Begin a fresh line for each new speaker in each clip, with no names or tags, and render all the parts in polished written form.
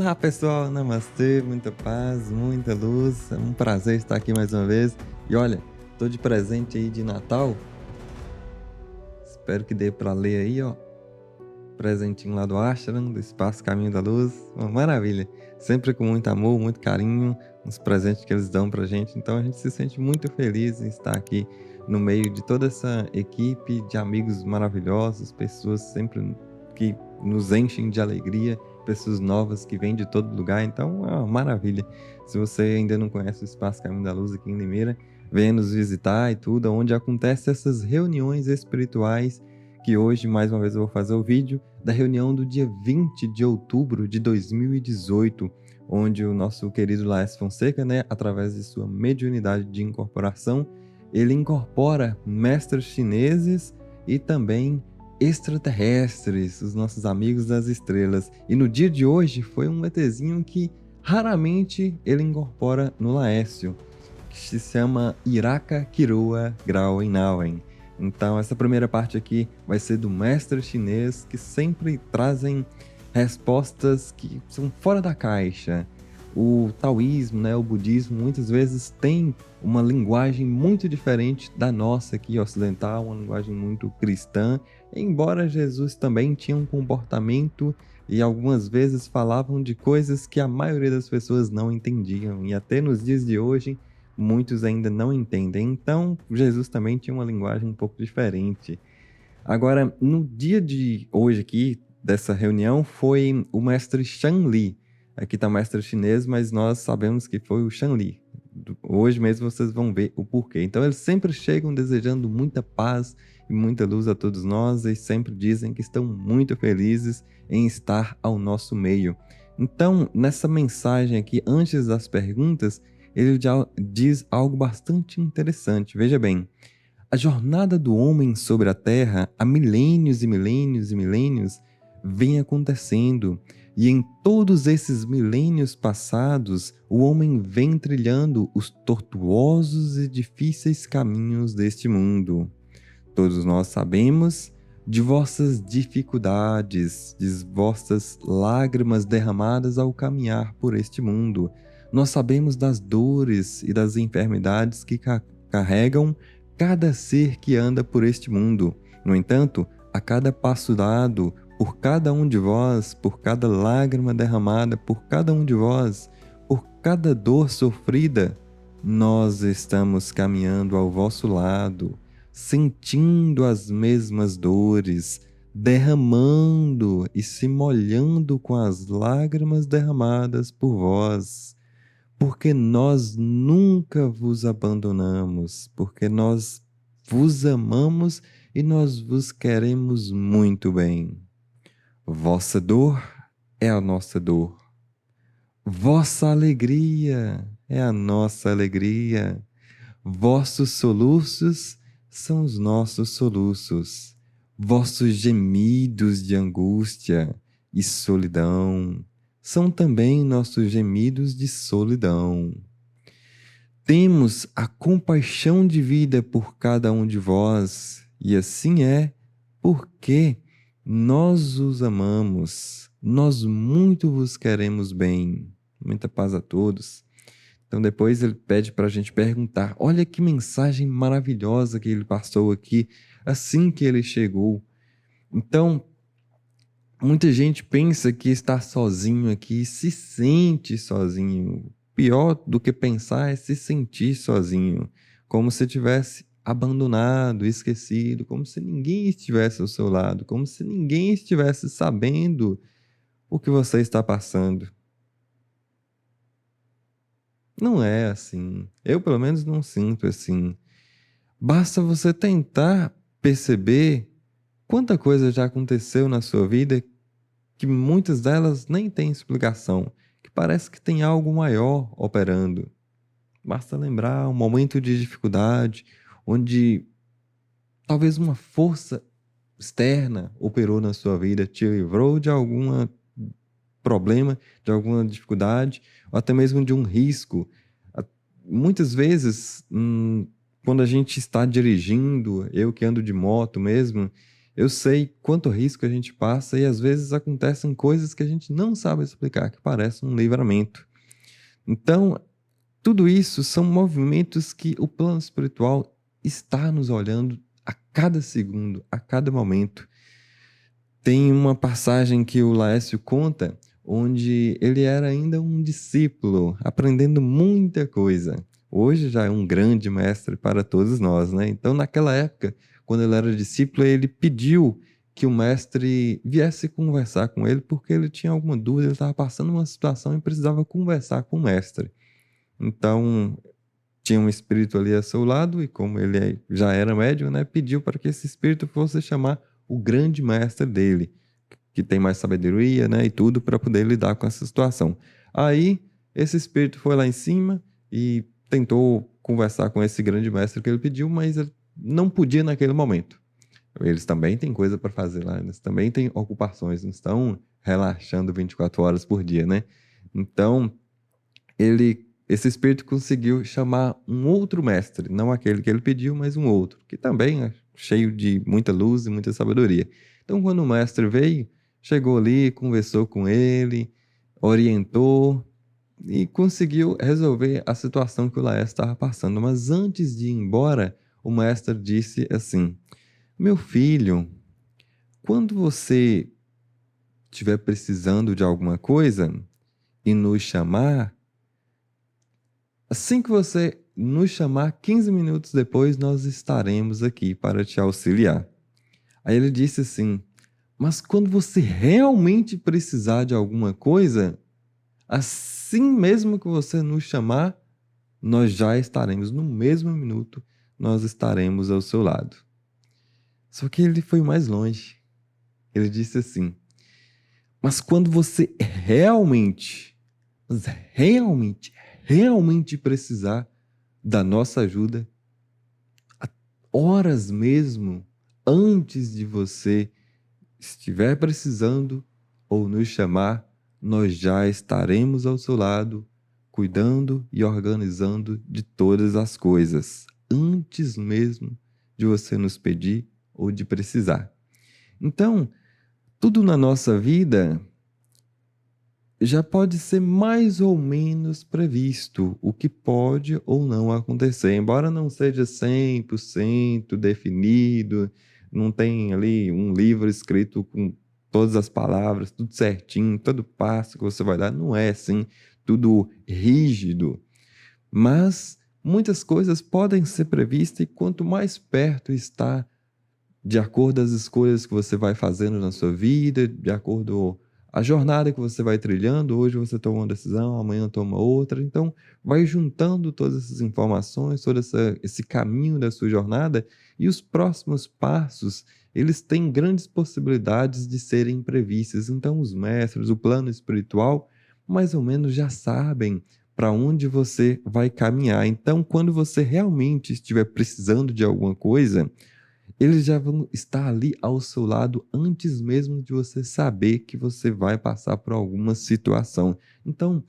Olá pessoal, namastê, muita paz, muita luz, é um prazer estar aqui mais uma vez. E olha, tô de presente aí de Natal, espero que dê pra ler aí, ó. Presentinho lá do Ashram, do Espaço Caminho da Luz, uma maravilha. Sempre com muito amor, muito carinho, uns presentes que eles dão pra gente. Então a gente se sente muito feliz em estar aqui no meio de toda essa equipe de amigos maravilhosos, pessoas sempre que nos enchem de alegria, pessoas novas que vêm de todo lugar. Então é uma maravilha. Se você ainda não conhece o Espaço Caminho da Luz aqui em Limeira, venha nos visitar e tudo, onde acontecem essas reuniões espirituais que hoje, mais uma vez, eu vou fazer o vídeo da reunião do dia 20 de outubro de 2018, onde o nosso querido Laércio Fonseca, né, através de sua mediunidade de incorporação, ele incorpora mestres chineses e também extraterrestres, os nossos amigos das estrelas. E no dia de hoje foi um ETzinho que raramente ele incorpora no Laércio, que se chama Iraka Kiroa Grau Inauen. Então, essa primeira parte aqui vai ser do mestre chinês, que sempre trazem respostas que são fora da caixa. O taoísmo, né, o budismo, muitas vezes tem uma linguagem muito diferente da nossa aqui ocidental, uma linguagem muito cristã, embora Jesus também tinha um comportamento e algumas vezes falavam de coisas que a maioria das pessoas não entendiam. E até nos dias de hoje, muitos ainda não entendem. Então, Jesus também tinha uma linguagem um pouco diferente. Agora, no dia de hoje aqui, dessa reunião, foi o mestre Shan Li. Aqui está o mestre chinês, mas nós sabemos que foi o Shan Li. Hoje mesmo vocês vão ver o porquê. Então, eles sempre chegam desejando muita paz e muita luz a todos nós e sempre dizem que estão muito felizes em estar ao nosso meio. Então, nessa mensagem aqui, antes das perguntas, ele já diz algo bastante interessante. Veja bem, a jornada do homem sobre a Terra há milênios e milênios e milênios vem acontecendo, e em todos esses milênios passados, o homem vem trilhando os tortuosos e difíceis caminhos deste mundo. Todos nós sabemos de vossas dificuldades, de vossas lágrimas derramadas ao caminhar por este mundo. Nós sabemos das dores e das enfermidades que carregam cada ser que anda por este mundo. No entanto, a cada passo dado, por cada um de vós, por cada lágrima derramada por cada um de vós, por cada dor sofrida, nós estamos caminhando ao vosso lado, sentindo as mesmas dores, derramando e se molhando com as lágrimas derramadas por vós, porque nós nunca vos abandonamos, porque nós vos amamos e nós vos queremos muito bem. Vossa dor é a nossa dor. Vossa alegria é a nossa alegria. Vossos soluços são os nossos soluços. Vossos gemidos de angústia e solidão são também nossos gemidos de solidão. Temos a compaixão de vida por cada um de vós, e assim é porque nós os amamos, nós muito vos queremos bem. Muita paz a todos. Então depois ele pede para a gente perguntar, olha que mensagem maravilhosa que ele passou aqui, assim que ele chegou. Então, muita gente pensa que está sozinho aqui, se sente sozinho. Pior do que pensar é se sentir sozinho, como se tivesse abandonado, esquecido, como se ninguém estivesse ao seu lado, como se ninguém estivesse sabendo o que você está passando. Não é assim. Eu, pelo menos, não sinto assim. Basta você tentar perceber quanta coisa já aconteceu na sua vida que muitas delas nem têm explicação, que parece que tem algo maior operando. Basta lembrar um momento de dificuldade, onde talvez uma força externa operou na sua vida, te livrou de algum problema, de alguma dificuldade, ou até mesmo de um risco. Muitas vezes, quando a gente está dirigindo, eu que ando de moto mesmo, Eu sei quanto risco a gente passa e às vezes acontecem coisas que a gente não sabe explicar, que parecem um livramento. Então, tudo isso são movimentos que o plano espiritual está nos olhando a cada segundo, a cada momento. Tem uma passagem que o Laércio conta, onde ele era ainda um discípulo, aprendendo muita coisa. Hoje já é um grande mestre para todos nós, né? Então, naquela época, quando ele era discípulo, ele pediu que o mestre viesse conversar com ele, porque ele tinha alguma dúvida, ele estava passando uma situação e precisava conversar com o mestre. Então, tinha um espírito ali a seu lado, e como ele já era médium, né, pediu para que esse espírito fosse chamar o grande mestre dele, que tem mais sabedoria, né, e tudo para poder lidar com essa situação. Aí, esse espírito foi lá em cima e tentou conversar com esse grande mestre que ele pediu, mas ele não podia naquele momento. Eles também têm coisa para fazer lá, eles também têm ocupações, não estão relaxando 24 horas por dia, né? Então, esse espírito conseguiu chamar um outro mestre, não aquele que ele pediu, mas um outro, que também é cheio de muita luz e muita sabedoria. Então, quando o mestre veio, chegou ali, conversou com ele, orientou e conseguiu resolver a situação que o Laércio estava passando. Mas antes de ir embora, o mestre disse assim: Meu filho, quando você estiver precisando de alguma coisa e nos chamar, assim que você nos chamar, 15 minutos depois, nós estaremos aqui para te auxiliar. Aí ele disse assim: Mas quando você realmente precisar de alguma coisa, assim mesmo que você nos chamar, nós já estaremos no mesmo minuto, nós estaremos ao seu lado. Só que ele foi mais longe. Ele disse assim: Mas quando você mas realmente precisar da nossa ajuda, horas mesmo antes de você estiver precisando ou nos chamar, nós já estaremos ao seu lado, cuidando e organizando de todas as coisas, antes mesmo de você nos pedir ou de precisar. Então, tudo na nossa vida já pode ser mais ou menos previsto o que pode ou não acontecer, embora não seja 100% definido, não tem ali um livro escrito com todas as palavras, tudo certinho, todo passo que você vai dar, não é assim, tudo rígido, mas muitas coisas podem ser previstas e quanto mais perto está, de acordo às escolhas que você vai fazendo na sua vida, de acordo a jornada que você vai trilhando, hoje você toma uma decisão, amanhã toma outra, então vai juntando todas essas informações, esse caminho da sua jornada e os próximos passos, eles têm grandes possibilidades de serem previstos. Então os mestres, o plano espiritual, mais ou menos já sabem para onde você vai caminhar. Então, quando você realmente estiver precisando de alguma coisa, eles já vão estar ali ao seu lado antes mesmo de você saber que você vai passar por alguma situação. Então,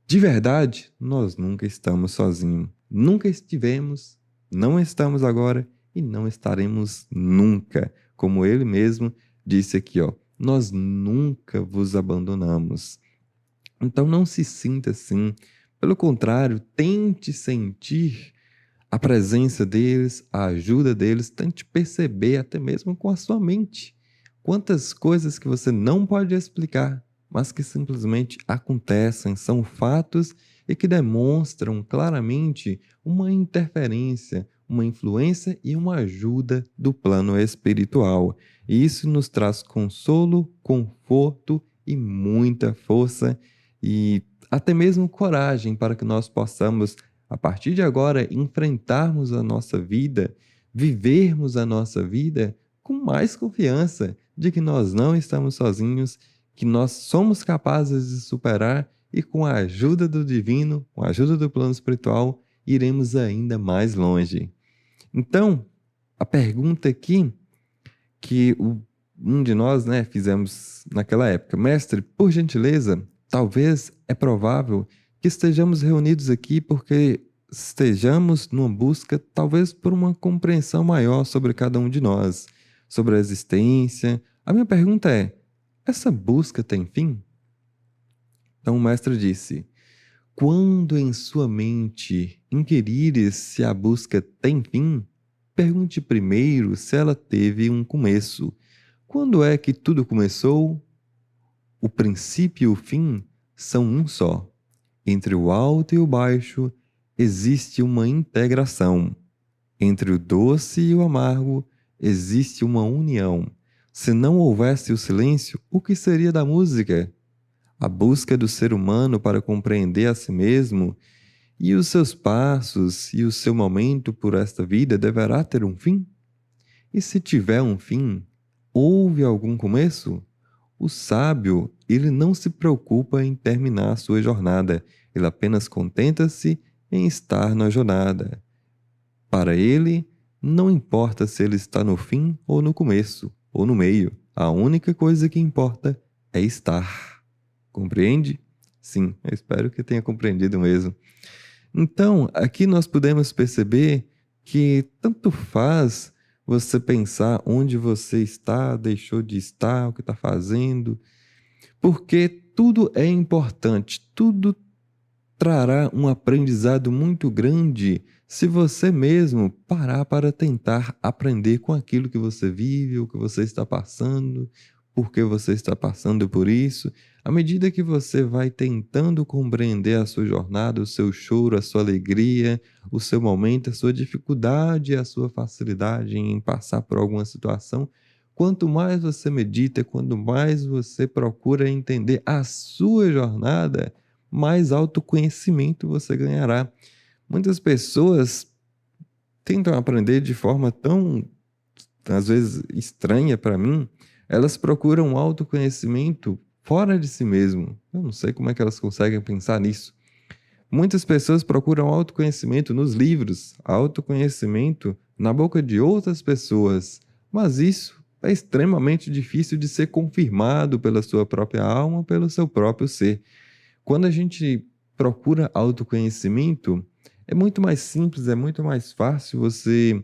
de verdade, nós nunca estamos sozinhos. Nunca estivemos, não estamos agora e não estaremos nunca. Como ele mesmo disse aqui, ó, nós nunca vos abandonamos. Então não se sinta assim. Pelo contrário, tente sentir a presença deles, a ajuda deles, tente perceber até mesmo com a sua mente quantas coisas que você não pode explicar, mas que simplesmente acontecem, são fatos e que demonstram claramente uma interferência, uma influência e uma ajuda do plano espiritual. E isso nos traz consolo, conforto e muita força e até mesmo coragem para que nós possamos a partir de agora, enfrentarmos a nossa vida, vivermos a nossa vida com mais confiança de que nós não estamos sozinhos, que nós somos capazes de superar e com a ajuda do divino, com a ajuda do plano espiritual, iremos ainda mais longe. Então, a pergunta aqui que um de nós, né, fizemos naquela época: Mestre, por gentileza, talvez é provável que estejamos reunidos aqui porque estejamos numa busca, talvez por uma compreensão maior sobre cada um de nós, sobre a existência. A minha pergunta é: essa busca tem fim? Então o mestre disse: quando em sua mente inquirires se a busca tem fim, pergunte primeiro se ela teve um começo. Quando é que tudo começou? O princípio e o fim são um só. Entre o alto e o baixo existe uma integração. Entre o doce e o amargo existe uma união. Se não houvesse o silêncio, o que seria da música? A busca do ser humano para compreender a si mesmo e os seus passos e o seu momento por esta vida deverá ter um fim? E se tiver um fim, houve algum começo? O sábio, ele não se preocupa em terminar sua jornada, ele apenas contenta-se em estar na jornada. Para ele, não importa se ele está no fim ou no começo, ou no meio, a única coisa que importa é estar. Compreende? Sim, eu espero que tenha compreendido mesmo. Então, aqui nós podemos perceber que tanto faz você pensar onde você está, deixou de estar, o que está fazendo, porque tudo é importante, tudo trará um aprendizado muito grande se você mesmo parar para tentar aprender com aquilo que você vive, o que você está passando, por que você está passando por isso. À medida que você vai tentando compreender a sua jornada, o seu choro, a sua alegria, o seu momento, a sua dificuldade, a sua facilidade em passar por alguma situação, quanto mais você medita, quanto mais você procura entender a sua jornada, mais autoconhecimento você ganhará. Muitas pessoas tentam aprender de forma tão, às vezes, estranha para mim. Elas procuram autoconhecimento fora de si mesmo. Eu não sei como é que elas conseguem pensar nisso. Muitas pessoas procuram autoconhecimento nos livros, autoconhecimento na boca de outras pessoas, mas isso é extremamente difícil de ser confirmado pela sua própria alma, pelo seu próprio ser. Quando a gente procura autoconhecimento, é muito mais simples, é muito mais fácil você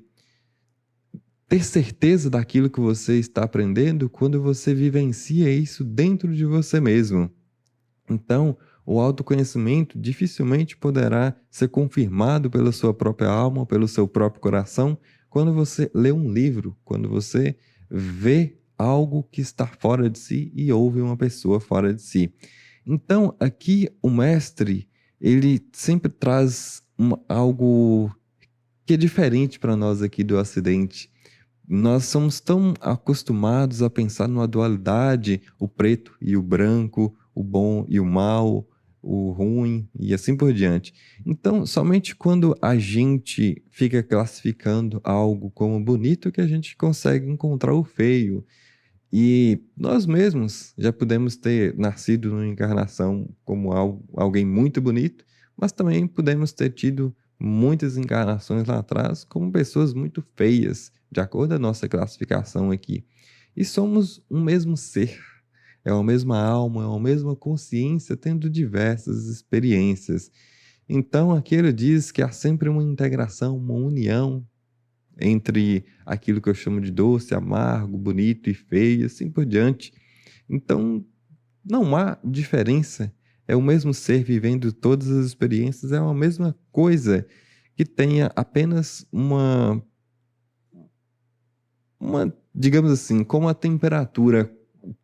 ter certeza daquilo que você está aprendendo quando você vivencia isso dentro de você mesmo. Então, o autoconhecimento dificilmente poderá ser confirmado pela sua própria alma, pelo seu próprio coração, quando você lê um livro, quando você vê algo que está fora de si e ouve uma pessoa fora de si. Então, aqui o mestre, ele sempre traz algo que é diferente para nós aqui do Ocidente. Nós somos tão acostumados a pensar numa dualidade, o preto e o branco, o bom e o mal, o ruim e assim por diante. Então, somente quando a gente fica classificando algo como bonito que a gente consegue encontrar o feio. E nós mesmos já podemos ter nascido numa encarnação como alguém muito bonito, mas também podemos ter tido muitas encarnações lá atrás como pessoas muito feias, de acordo com a nossa classificação aqui. E somos um mesmo ser, é uma mesma alma, é uma mesma consciência, tendo diversas experiências. Então, aqui ele diz que há sempre uma integração, uma união entre aquilo que eu chamo de doce, amargo, bonito e feio, e assim por diante. Então, não há diferença. É o mesmo ser vivendo todas as experiências, é a mesma coisa que tenha apenas digamos assim, como a temperatura,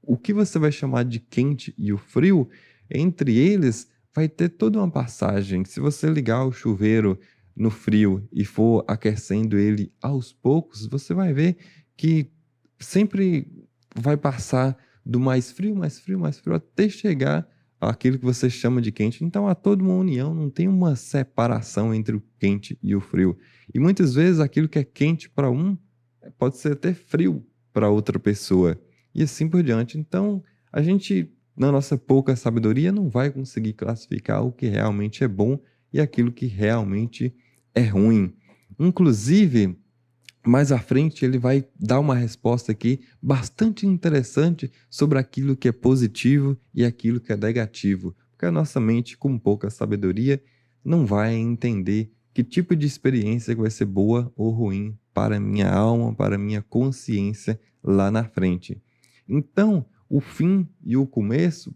o que você vai chamar de quente e o frio, entre eles vai ter toda uma passagem. Se você ligar o chuveiro no frio e for aquecendo ele aos poucos, você vai ver que sempre vai passar do mais frio, mais frio, mais frio, até chegar àquilo que você chama de quente. Então há toda uma união, não tem uma separação entre o quente e o frio. E muitas vezes aquilo que é quente para um pode ser até frio para outra pessoa, e assim por diante. Então, a gente, na nossa pouca sabedoria, não vai conseguir classificar o que realmente é bom e aquilo que realmente é ruim. Inclusive, mais à frente, ele vai dar uma resposta aqui bastante interessante sobre aquilo que é positivo e aquilo que é negativo, porque a nossa mente, com pouca sabedoria, não vai entender que tipo de experiência vai ser boa ou ruim para a minha alma, para a minha consciência lá na frente. Então, o fim e o começo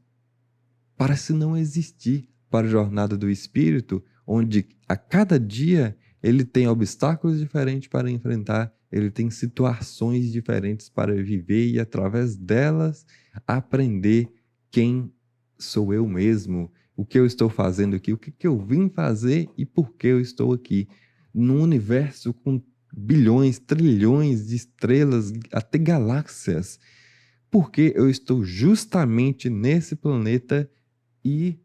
parece não existir para a jornada do espírito, onde a cada dia ele tem obstáculos diferentes para enfrentar, ele tem situações diferentes para viver e, através delas, aprender quem sou eu mesmo, o que eu estou fazendo aqui, o que eu vim fazer e por que eu estou aqui. Num universo com bilhões, trilhões de estrelas, até galáxias, porque eu estou justamente nesse planeta e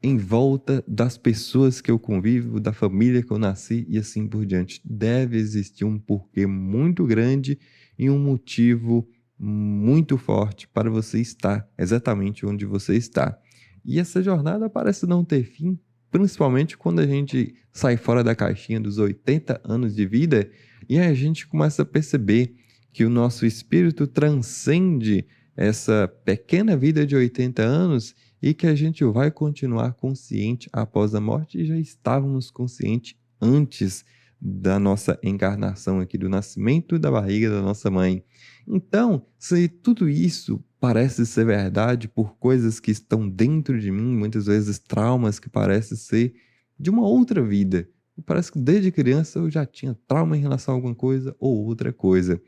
em volta das pessoas que eu convivo, da família que eu nasci e assim por diante. Deve existir um porquê muito grande e um motivo muito forte para você estar exatamente onde você está. E essa jornada parece não ter fim, principalmente quando a gente sai fora da caixinha dos 80 anos de vida e a gente começa a perceber que o nosso espírito transcende essa pequena vida de 80 anos e que a gente vai continuar consciente após a morte e já estávamos conscientes antes da nossa encarnação aqui, do nascimento da barriga da nossa mãe. Então, se tudo isso parece ser verdade por coisas que estão dentro de mim, muitas vezes traumas que parecem ser de uma outra vida, parece que desde criança eu já tinha trauma em relação a alguma coisa ou outra coisa.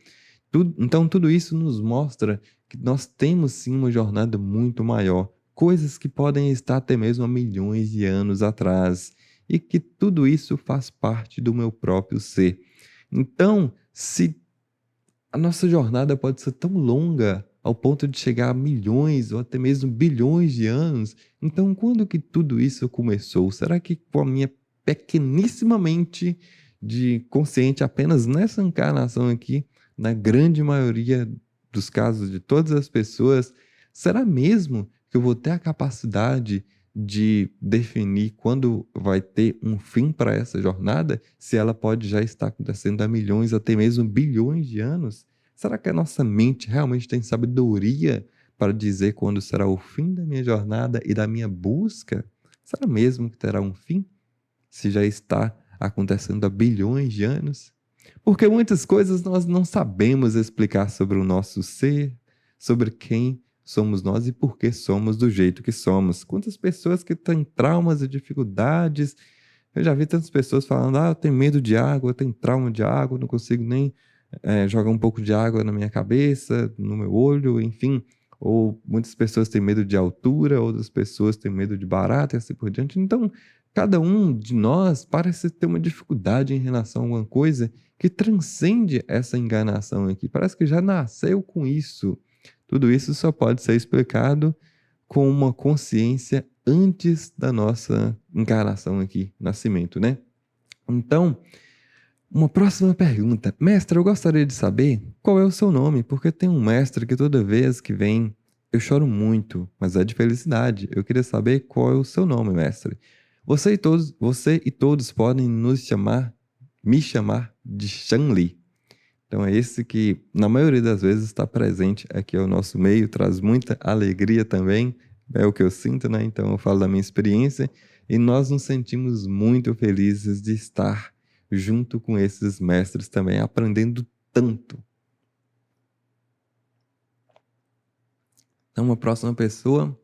Então, tudo isso nos mostra que nós temos sim uma jornada muito maior, coisas que podem estar até mesmo há milhões de anos atrás, e que tudo isso faz parte do meu próprio ser. Então, se a nossa jornada pode ser tão longa ao ponto de chegar a milhões ou até mesmo bilhões de anos, então quando que tudo isso começou? Será que com a minha pequeníssima mente de consciente apenas nessa encarnação aqui, na grande maioria dos casos de todas as pessoas, será mesmo que eu vou ter a capacidade de definir quando vai ter um fim para essa jornada, se ela pode já estar acontecendo há milhões, até mesmo bilhões de anos? Será que a nossa mente realmente tem sabedoria para dizer quando será o fim da minha jornada e da minha busca? Será mesmo que terá um fim, se já está acontecendo há bilhões de anos? Porque muitas coisas nós não sabemos explicar sobre o nosso ser, sobre quem somos nós e por que somos do jeito que somos. Quantas pessoas que têm traumas e dificuldades. Eu já vi tantas pessoas falando: eu tenho medo de água, eu tenho trauma de água, não consigo nem jogar um pouco de água na minha cabeça, no meu olho, enfim. Ou muitas pessoas têm medo de altura, outras pessoas têm medo de barata e assim por diante. Então, cada um de nós parece ter uma dificuldade em relação a alguma coisa que transcende essa enganação aqui. Parece que já nasceu com isso. Tudo isso só pode ser explicado com uma consciência antes da nossa encarnação aqui, nascimento, né? Então, uma próxima pergunta. Mestre, eu gostaria de saber qual é o seu nome, porque tem um mestre que toda vez que vem eu choro muito, mas é de felicidade. Eu queria saber qual é o seu nome, mestre. Você e todos podem me chamar de Shanli. Então é esse que, na maioria das vezes, está presente aqui ao nosso meio, traz muita alegria também, é o que eu sinto, né? Então eu falo da minha experiência e nós nos sentimos muito felizes de estar junto com esses mestres também, aprendendo tanto. Então uma próxima pessoa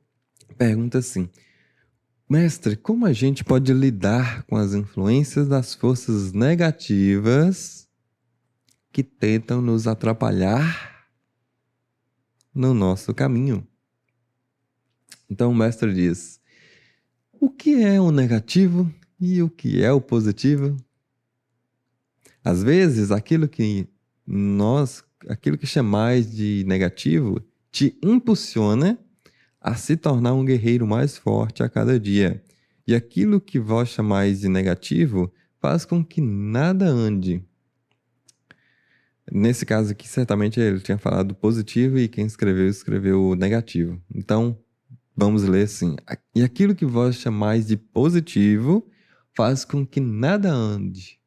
pergunta assim: mestre, como a gente pode lidar com as influências das forças negativas que tentam nos atrapalhar no nosso caminho? Então o mestre diz: o que é o negativo e o que é o positivo? Às vezes, aquilo que chamais de negativo te impulsiona a se tornar um guerreiro mais forte a cada dia. E aquilo que vós chamais de negativo faz com que nada ande. Nesse caso aqui, certamente ele tinha falado positivo e quem escreveu negativo. Então, vamos ler assim: e aquilo que vós chamais de positivo faz com que nada ande,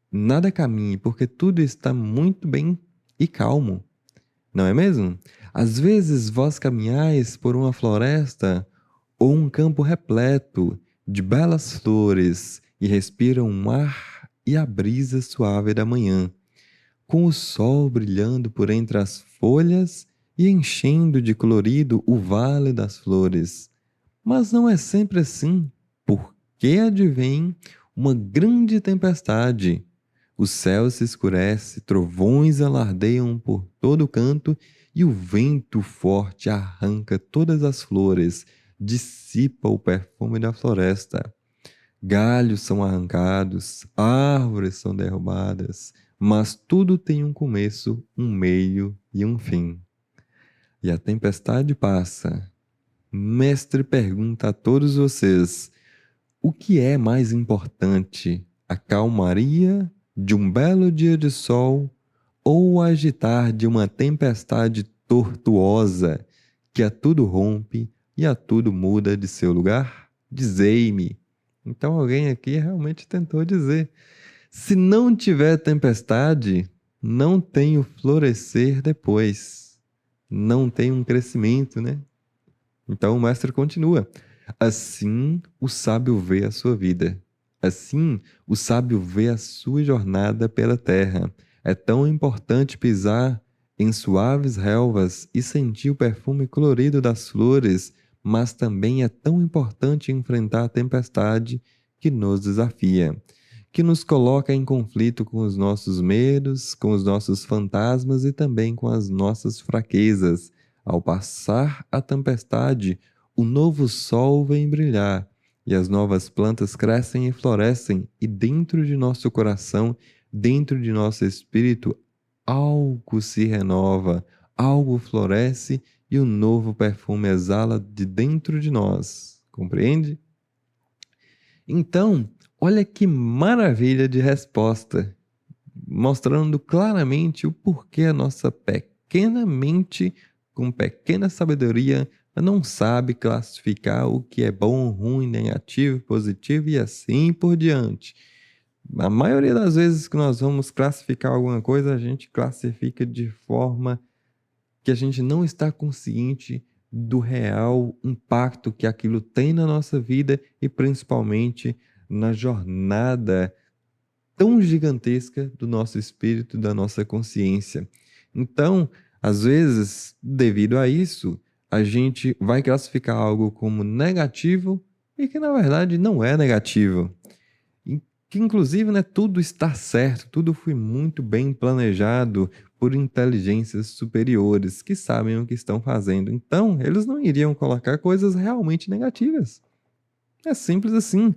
nada caminhe, porque tudo está muito bem e calmo. Não é mesmo? Às vezes vós caminhais por uma floresta ou um campo repleto de belas flores e respiram um ar e a brisa suave da manhã. com o sol brilhando por entre as folhas e enchendo de colorido o vale das flores. Mas não é sempre assim, porque advém uma grande tempestade. O céu se escurece, trovões alardeiam por todo canto e o vento forte arranca todas as flores, dissipa o perfume da floresta. Galhos são arrancados, árvores são derrubadas, mas tudo tem um começo, um meio e um fim. E a tempestade passa. Mestre pergunta a todos vocês: o que é mais importante, a calmaria de um belo dia de sol ou o agitar de uma tempestade tortuosa que a tudo rompe e a tudo muda de seu lugar? Dizei-me. Então alguém aqui realmente tentou dizer: se não tiver tempestade, não tem o florescer depois, não tem um crescimento, né? Então o mestre continua: assim o sábio vê a sua vida. Assim o sábio vê a sua jornada pela terra. É tão importante pisar em suaves relvas e sentir o perfume colorido das flores, mas também é tão importante enfrentar a tempestade que nos desafia, que nos coloca em conflito com os nossos medos, com os nossos fantasmas e também com as nossas fraquezas. Ao passar a tempestade, o novo sol vem brilhar e as novas plantas crescem e florescem, e dentro de nosso coração, dentro de nosso espírito, algo se renova, algo floresce e um novo perfume exala de dentro de nós. Compreende? Então, olha que maravilha de resposta, mostrando claramente o porquê a nossa pequena mente, com pequena sabedoria, não sabe classificar o que é bom, ruim, negativo, positivo e assim por diante. A maioria das vezes que nós vamos classificar alguma coisa, a gente classifica de forma que a gente não está consciente do real impacto que aquilo tem na nossa vida e principalmente na jornada tão gigantesca do nosso espírito, da nossa consciência. Então, às vezes, devido a isso, a gente vai classificar algo como negativo e que na verdade não é negativo. E que inclusive, né, tudo está certo, tudo foi muito bem planejado por inteligências superiores que sabem o que estão fazendo. Então, eles não iriam colocar coisas realmente negativas. É simples assim.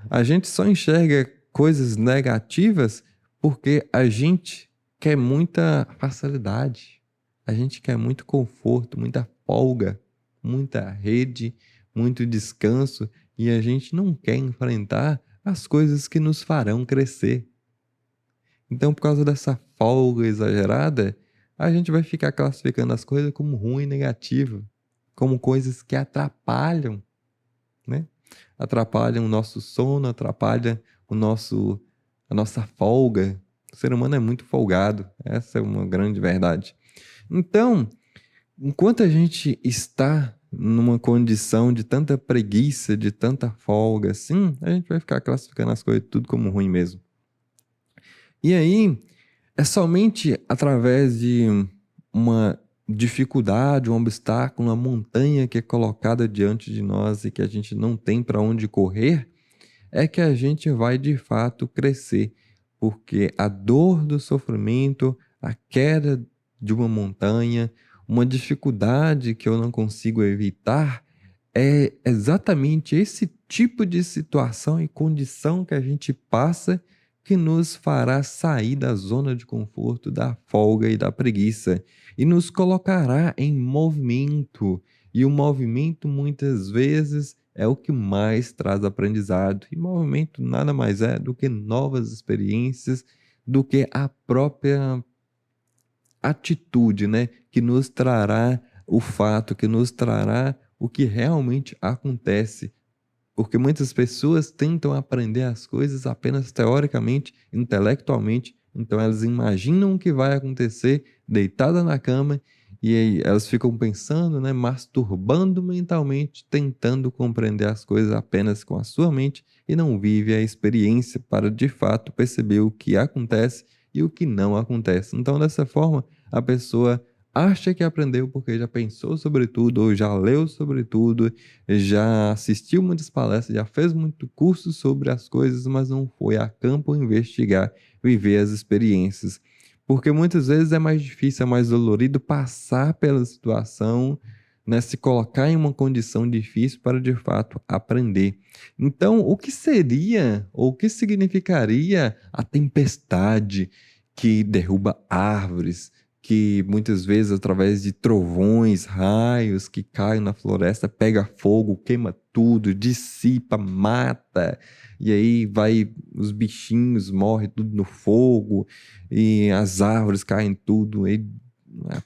A gente só enxerga coisas negativas porque a gente quer muita facilidade, a gente quer muito conforto, muita folga, muita rede, muito descanso e a gente não quer enfrentar as coisas que nos farão crescer. Então, por causa dessa folga exagerada, a gente vai ficar classificando as coisas como ruim e negativo, como coisas que atrapalham, né? Atrapalham o nosso sono, atrapalha a nossa folga. O ser humano é muito folgado, essa é uma grande verdade. Então, enquanto a gente está numa condição de tanta preguiça, de tanta folga assim, a gente vai ficar classificando as coisas tudo como ruim mesmo. E aí, é somente através de uma dificuldade, um obstáculo, uma montanha que é colocada diante de nós e que a gente não tem para onde correr, é que a gente vai de fato crescer, porque a dor do sofrimento, a queda de uma montanha, uma dificuldade que eu não consigo evitar, é exatamente esse tipo de situação e condição que a gente passa que nos fará sair da zona de conforto, da folga e da preguiça e nos colocará em movimento. E o movimento muitas vezes é o que mais traz aprendizado. E movimento nada mais é do que novas experiências, do que a própria atitude, né? Que nos trará o fato, que nos trará o que realmente acontece. Porque muitas pessoas tentam aprender as coisas apenas teoricamente, intelectualmente, então elas imaginam o que vai acontecer deitada na cama e aí elas ficam pensando, né, masturbando mentalmente, tentando compreender as coisas apenas com a sua mente e não vive a experiência para de fato perceber o que acontece e o que não acontece. Então, dessa forma, a pessoa acha que aprendeu porque já pensou sobre tudo, ou já leu sobre tudo, já assistiu muitas palestras, já fez muito curso sobre as coisas, mas não foi a campo investigar, viver as experiências. Porque muitas vezes é mais difícil, é mais dolorido passar pela situação, né, se colocar em uma condição difícil para de fato aprender. Então, o que seria ou o que significaria a tempestade que derruba árvores, que muitas vezes através de trovões, raios que caem na floresta, pega fogo, queima tudo, dissipa, mata, e aí vai os bichinhos morrem tudo no fogo e as árvores caem tudo, e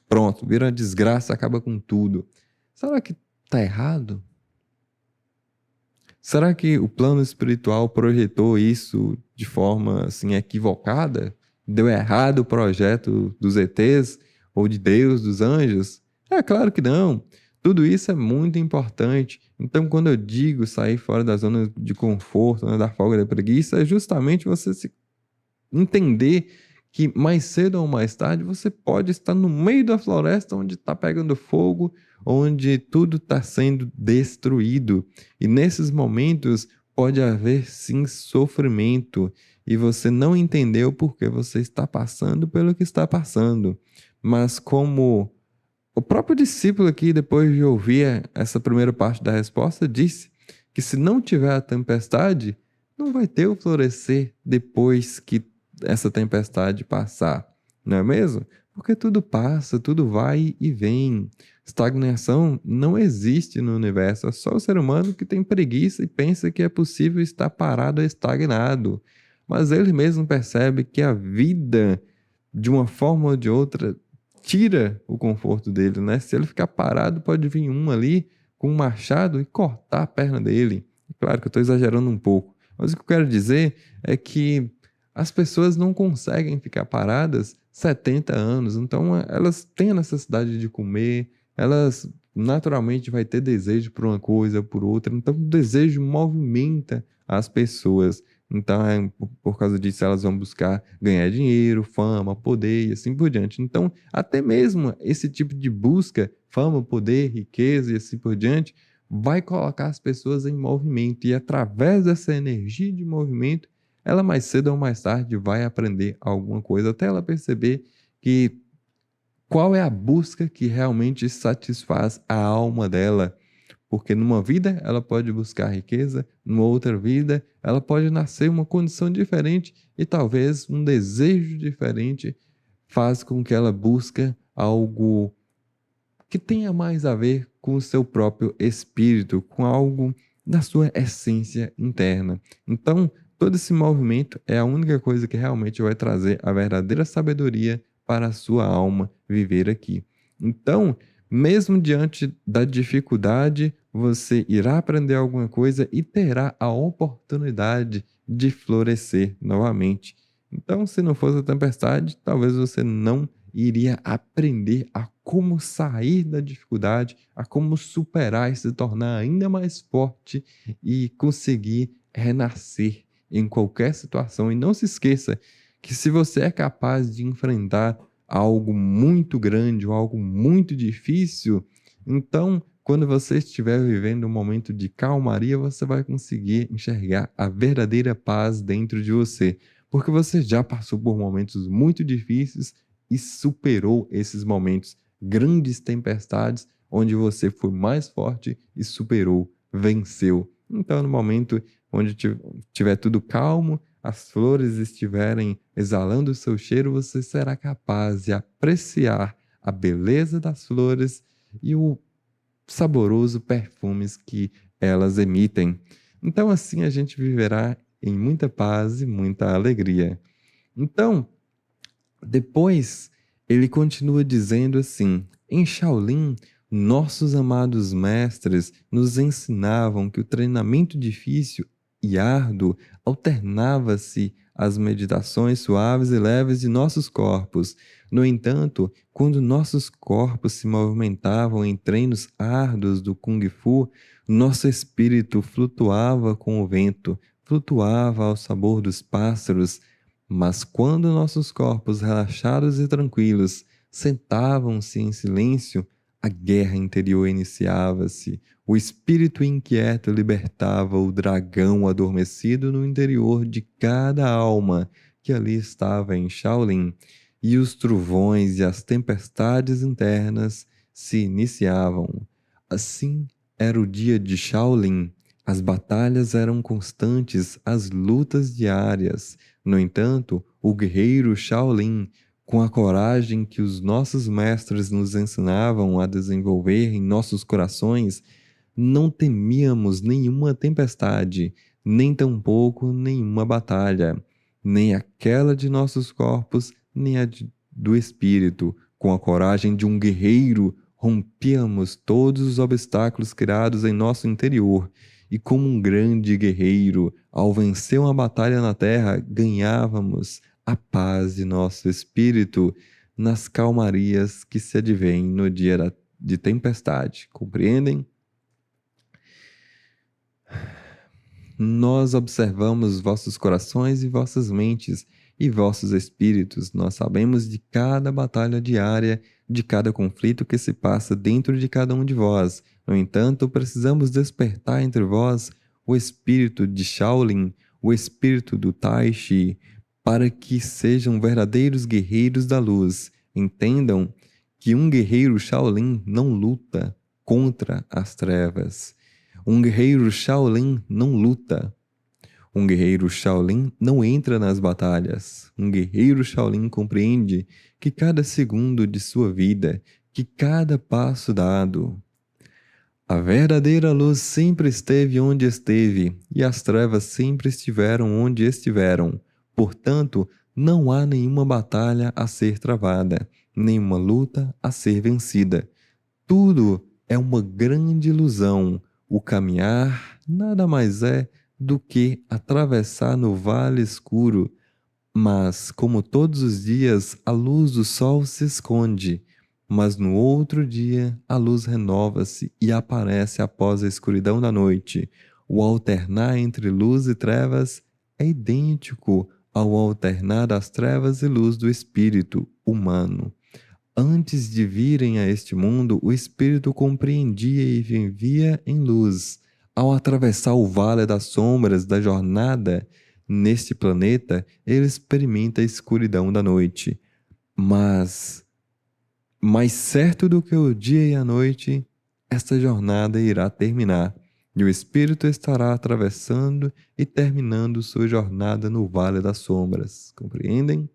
pronto, vira uma desgraça, acaba com tudo. Será que tá errado? Será que o plano espiritual projetou isso de forma assim equivocada? Deu errado o projeto dos ETs ou de Deus, dos anjos? É claro que não. Tudo isso é muito importante. Então, quando eu digo sair fora da zona de conforto, né, da folga da preguiça, é justamente você se entender que mais cedo ou mais tarde você pode estar no meio da floresta onde está pegando fogo, onde tudo está sendo destruído. E nesses momentos pode haver sim sofrimento e você não entendeu porque você está passando pelo que está passando. Mas como o próprio discípulo aqui, depois de ouvir essa primeira parte da resposta, disse que se não tiver a tempestade, não vai ter o florescer depois que essa tempestade passar, não é mesmo? Porque tudo passa, tudo vai e vem. Estagnação não existe no universo, é só o ser humano que tem preguiça e pensa que é possível estar parado ou estagnado. Mas ele mesmo percebe que a vida, de uma forma ou de outra, tira o conforto dele, né? Se ele ficar parado, pode vir um ali com um machado e cortar a perna dele. Claro que eu estou exagerando um pouco, mas o que eu quero dizer é que as pessoas não conseguem ficar paradas 70 anos, então elas têm a necessidade de comer, elas naturalmente vai ter desejo por uma coisa, por outra, então o desejo movimenta as pessoas. Então, por causa disso, elas vão buscar ganhar dinheiro, fama, poder e assim por diante. Então, até mesmo esse tipo de busca, fama, poder, riqueza e assim por diante, vai colocar as pessoas em movimento. E através dessa energia de movimento, ela mais cedo ou mais tarde vai aprender alguma coisa, até ela perceber que qual é a busca que realmente satisfaz a alma dela. Porque numa vida ela pode buscar riqueza, numa outra vida ela pode nascer uma condição diferente e talvez um desejo diferente faz com que ela busque algo que tenha mais a ver com o seu próprio espírito, com algo da sua essência interna. Então, todo esse movimento é a única coisa que realmente vai trazer a verdadeira sabedoria para a sua alma viver aqui. Então, mesmo diante da dificuldade, você irá aprender alguma coisa e terá a oportunidade de florescer novamente. Então, se não fosse a tempestade, talvez você não iria aprender a como sair da dificuldade, a como superar e se tornar ainda mais forte e conseguir renascer em qualquer situação. E não se esqueça que se você é capaz de enfrentar algo muito grande ou algo muito difícil, então quando você estiver vivendo um momento de calmaria, você vai conseguir enxergar a verdadeira paz dentro de você, porque você já passou por momentos muito difíceis e superou esses momentos, grandes tempestades, onde você foi mais forte e superou, venceu. Então, no momento onde tiver tudo calmo, as flores estiverem exalando o seu cheiro, você será capaz de apreciar a beleza das flores e o saboroso perfumes que elas emitem. Então, assim a gente viverá em muita paz e muita alegria. Então, depois, ele continua dizendo assim: em Shaolin, nossos amados mestres nos ensinavam que o treinamento difícil e árduo alternava-se às meditações suaves e leves de nossos corpos. No entanto, quando nossos corpos se movimentavam em treinos árduos do Kung Fu, nosso espírito flutuava com o vento, flutuava ao sabor dos pássaros, Mas quando nossos corpos relaxados e tranquilos sentavam-se em silêncio, a guerra interior iniciava-se. O espírito inquieto libertava o dragão adormecido no interior de cada alma que ali estava em Shaolin, e os trovões e as tempestades internas se iniciavam. Assim era o dia de Shaolin. As batalhas eram constantes, as lutas diárias. No entanto, o guerreiro Shaolin, com a coragem que os nossos mestres nos ensinavam a desenvolver em nossos corações, não temíamos nenhuma tempestade, nem tampouco nenhuma batalha, nem aquela de nossos corpos, nem do espírito. Com a coragem de um guerreiro, rompíamos todos os obstáculos criados em nosso interior. E como um grande guerreiro, ao vencer uma batalha na terra, ganhávamos a paz de nosso espírito nas calmarias que se advêm no dia de tempestade. Compreendem? Nós observamos vossos corações e vossas mentes e vossos espíritos. Nós sabemos de cada batalha diária, de cada conflito que se passa dentro de cada um de vós. No entanto, precisamos despertar entre vós o espírito de Shaolin, o espírito do Tai Chi, para que sejam verdadeiros guerreiros da luz. Entendam que um guerreiro Shaolin não luta contra as trevas. Um guerreiro Shaolin não luta. Um guerreiro Shaolin não entra nas batalhas. Um guerreiro Shaolin compreende que cada segundo de sua vida, que cada passo dado, a verdadeira luz sempre esteve onde esteve, e as trevas sempre estiveram onde estiveram. Portanto, não há nenhuma batalha a ser travada, nenhuma luta a ser vencida. Tudo é uma grande ilusão. O caminhar nada mais é do que atravessar no vale escuro. Mas, como todos os dias, a luz do sol se esconde. Mas no outro dia, a luz renova-se e aparece após a escuridão da noite. O alternar entre luz e trevas é idêntico ao alternar das trevas e luz do espírito humano. Antes de virem a este mundo, o espírito compreendia e vivia em luz. Ao atravessar o vale das sombras da jornada neste planeta, ele experimenta a escuridão da noite. Mas, mais certo do que o dia e a noite, esta jornada irá terminar. E o espírito estará atravessando e terminando sua jornada no vale das sombras. Compreendem?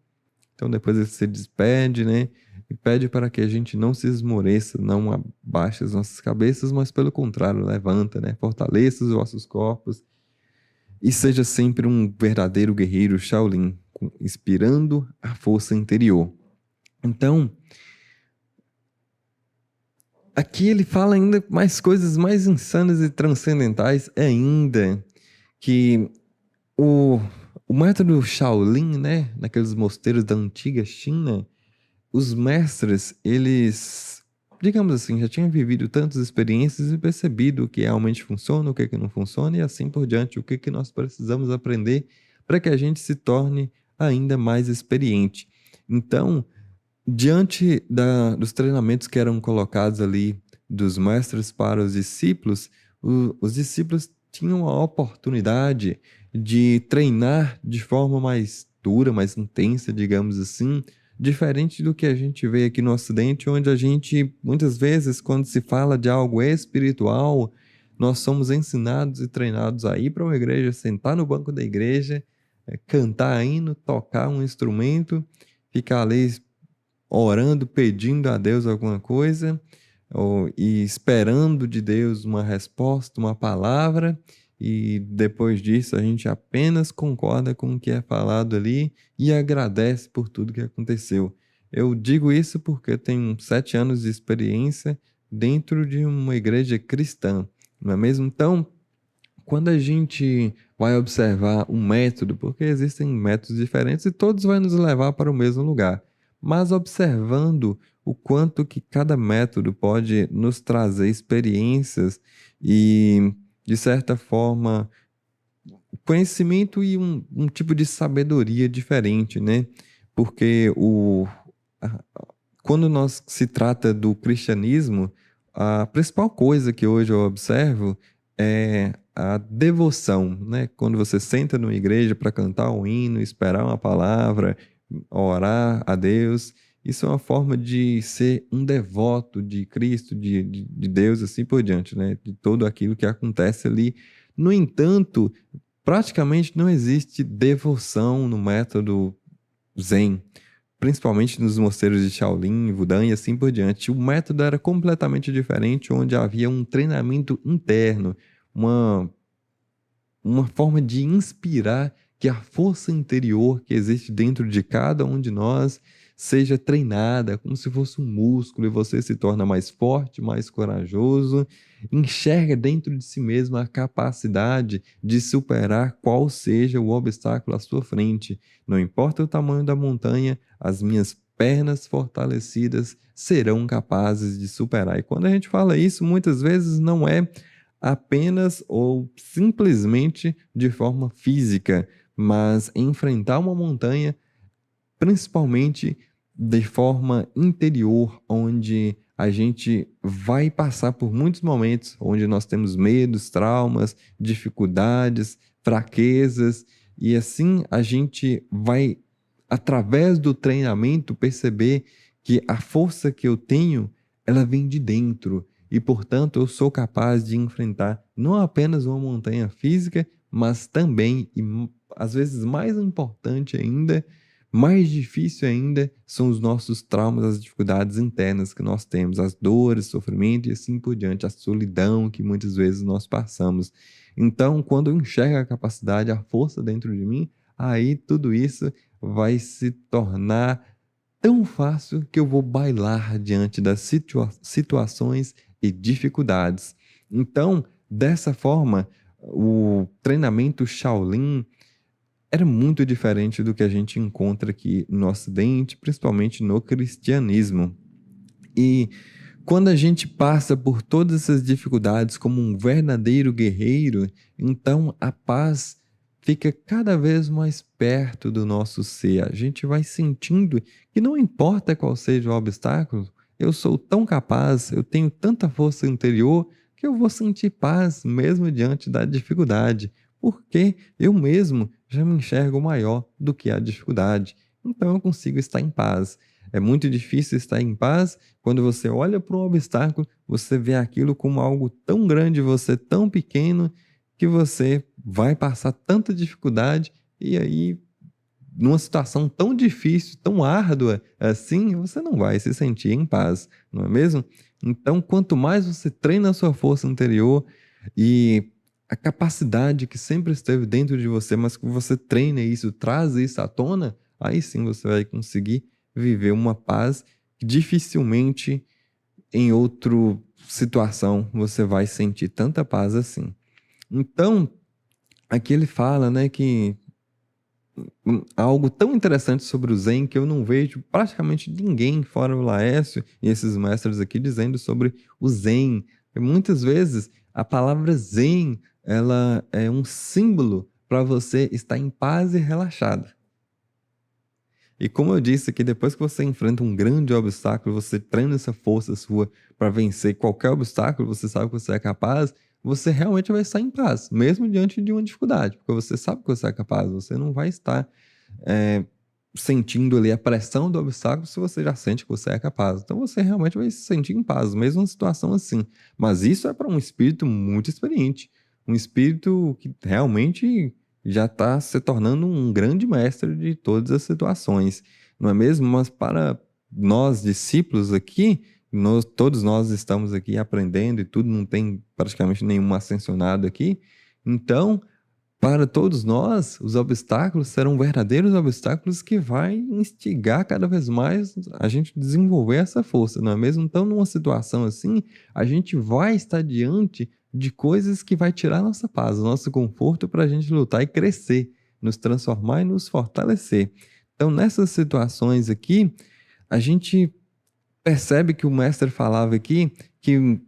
Então depois ele se despede, né? E pede para que a gente não se esmoreça, não abaixe as nossas cabeças, mas pelo contrário, levanta, né? Fortaleça os vossos corpos e seja sempre um verdadeiro guerreiro Shaolin, inspirando a força interior. Então, aqui ele fala ainda mais coisas mais insanas e transcendentais ainda, que o método Shaolin, né, naqueles mosteiros da antiga China, os mestres, eles, digamos assim, já tinham vivido tantas experiências e percebido o que realmente funciona, o que não funciona e assim por diante, o que nós precisamos aprender para que a gente se torne ainda mais experiente. Então, diante dos treinamentos que eram colocados ali dos mestres para os discípulos, os discípulos tinham a oportunidade de treinar de forma mais dura, mais intensa, digamos assim, diferente do que a gente vê aqui no Ocidente, onde a gente, muitas vezes, quando se fala de algo espiritual, nós somos ensinados e treinados a ir para uma igreja, sentar no banco da igreja, cantar hino, tocar um instrumento, ficar ali orando, pedindo a Deus alguma coisa, e esperando de Deus uma resposta, uma palavra, e depois disso a gente apenas concorda com o que é falado ali e agradece por tudo que aconteceu. Eu digo isso porque tenho 7 anos de experiência dentro de uma igreja cristã, não é mesmo? Então, quando a gente vai observar um método, porque existem métodos diferentes e todos vão nos levar para o mesmo lugar, mas observando o quanto que cada método pode nos trazer experiências e, de certa forma, conhecimento e um tipo de sabedoria diferente, né? Porque a- quando nós se trata do cristianismo, a principal coisa que hoje eu observo é a devoção, né? Quando você senta numa igreja para cantar um hino, esperar uma palavra, orar a Deus, isso é uma forma de ser um devoto de Cristo, de Deus, assim por diante, né? De tudo aquilo que acontece ali. No entanto, praticamente não existe devoção no método Zen, principalmente nos mosteiros de Shaolin, Wudang e assim por diante. O método era completamente diferente, onde havia um treinamento interno, uma, uma forma de inspirar que a força interior que existe dentro de cada um de nós seja treinada, como se fosse um músculo, e você se torna mais forte, mais corajoso, enxerga dentro de si mesmo a capacidade de superar qual seja o obstáculo à sua frente. Não importa o tamanho da montanha, as minhas pernas fortalecidas serão capazes de superar. E quando a gente fala isso, muitas vezes não é apenas ou simplesmente de forma física, mas enfrentar uma montanha principalmente de forma interior, onde a gente vai passar por muitos momentos onde nós temos medos, traumas, dificuldades, fraquezas, e assim a gente vai, através do treinamento, perceber que a força que eu tenho, ela vem de dentro, e portanto eu sou capaz de enfrentar não apenas uma montanha física, mas também, e às vezes mais importante ainda, mais difícil ainda são os nossos traumas, as dificuldades internas que nós temos, as dores, sofrimento e assim por diante, a solidão que muitas vezes nós passamos. Então, quando eu enxergo a capacidade, a força dentro de mim, aí tudo isso vai se tornar tão fácil que eu vou bailar diante das situações e dificuldades. Então, dessa forma, o treinamento Shaolin era muito diferente do que a gente encontra aqui no Ocidente, principalmente no cristianismo. E quando a gente passa por todas essas dificuldades como um verdadeiro guerreiro, então a paz fica cada vez mais perto do nosso ser. A gente vai sentindo que não importa qual seja o obstáculo, eu sou tão capaz, eu tenho tanta força interior que eu vou sentir paz mesmo diante da dificuldade, porque eu mesmo já me enxergo maior do que a dificuldade. Então eu consigo estar em paz. É muito difícil estar em paz quando você olha para um obstáculo, você vê aquilo como algo tão grande, você tão pequeno, que você vai passar tanta dificuldade e aí, numa situação tão difícil, tão árdua assim, você não vai se sentir em paz, não é mesmo? Então, quanto mais você treina a sua força interior e a capacidade que sempre esteve dentro de você, mas que você treina isso, traz isso à tona, aí sim você vai conseguir viver uma paz que dificilmente em outra situação você vai sentir tanta paz assim. Então, aqui ele fala, né, que algo tão interessante sobre o Zen que eu não vejo praticamente ninguém fora o Laércio e esses mestres aqui dizendo sobre o Zen. E muitas vezes a palavra Zen, ela é um símbolo para você estar em paz e relaxado. E como eu disse que depois que você enfrenta um grande obstáculo, você treina essa força sua para vencer qualquer obstáculo, você sabe que você é capaz, você realmente vai estar em paz, mesmo diante de uma dificuldade, porque você sabe que você é capaz, você não vai estar é, sentindo ali a pressão do obstáculo se você já sente que você é capaz. Então você realmente vai se sentir em paz, mesmo em situação assim. Mas isso é para um espírito muito experiente, um espírito que realmente já está se tornando um grande mestre de todas as situações, não é mesmo? Mas para nós discípulos aqui, todos nós estamos aqui aprendendo e tudo, não tem praticamente nenhum ascensionado aqui. Então, para todos nós, os obstáculos serão verdadeiros obstáculos que vai instigar cada vez mais a gente desenvolver essa força, não é mesmo? Então, numa situação assim, a gente vai estar diante de coisas que vai tirar nossa paz, nosso conforto para a gente lutar e crescer, nos transformar e nos fortalecer. Então, nessas situações aqui, a gente percebe que o mestre falava aqui que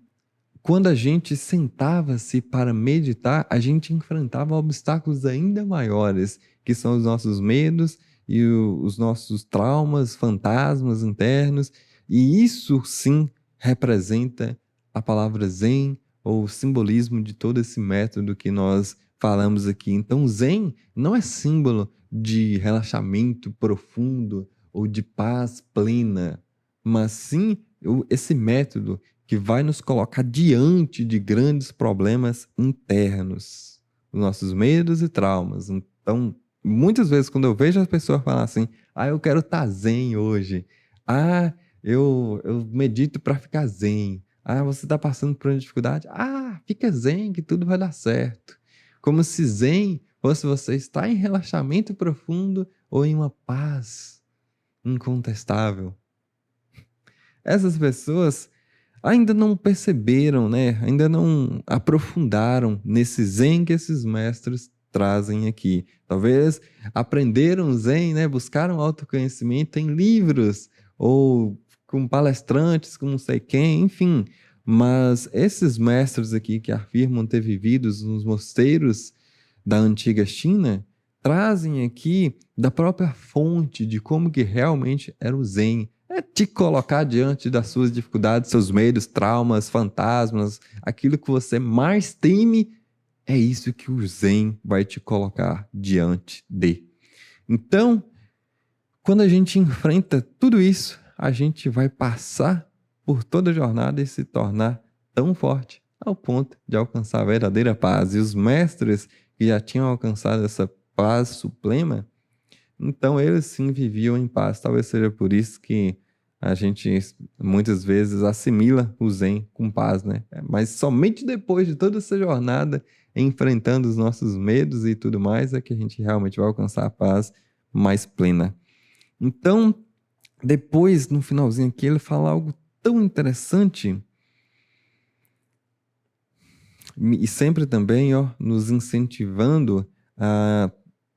quando a gente sentava-se para meditar, a gente enfrentava obstáculos ainda maiores, que são os nossos medos e os nossos traumas, fantasmas internos. E isso sim representa a palavra Zen, ou o simbolismo de todo esse método que nós falamos aqui. Então, Zen não é símbolo de relaxamento profundo ou de paz plena, mas sim esse método que vai nos colocar diante de grandes problemas internos, os nossos medos e traumas. Então, muitas vezes, quando eu vejo as pessoas falar assim, eu quero estar zen hoje, eu medito para ficar zen, você está passando por uma dificuldade, fica zen que tudo vai dar certo. Como se zen fosse você estar em relaxamento profundo ou em uma paz incontestável. Essas pessoas ainda não perceberam, né? Ainda não aprofundaram nesse zen que esses mestres trazem aqui. Talvez aprenderam zen, né? Buscaram autoconhecimento em livros ou com palestrantes, com não sei quem, enfim. Mas esses mestres aqui que afirmam ter vivido nos mosteiros da antiga China trazem aqui da própria fonte de como que realmente era o zen. É te colocar diante das suas dificuldades, seus medos, traumas, fantasmas, aquilo que você mais teme, é isso que o Zen vai te colocar diante de. Então, quando a gente enfrenta tudo isso, a gente vai passar por toda a jornada e se tornar tão forte ao ponto de alcançar a verdadeira paz. E os mestres que já tinham alcançado essa paz suprema, então eles sim viviam em paz. Talvez seja por isso que a gente muitas vezes assimila o Zen com paz, né? Mas somente depois de toda essa jornada, enfrentando os nossos medos e tudo mais, é que a gente realmente vai alcançar a paz mais plena. Então, depois, no finalzinho aqui, ele fala algo tão interessante e sempre também, nos incentivando a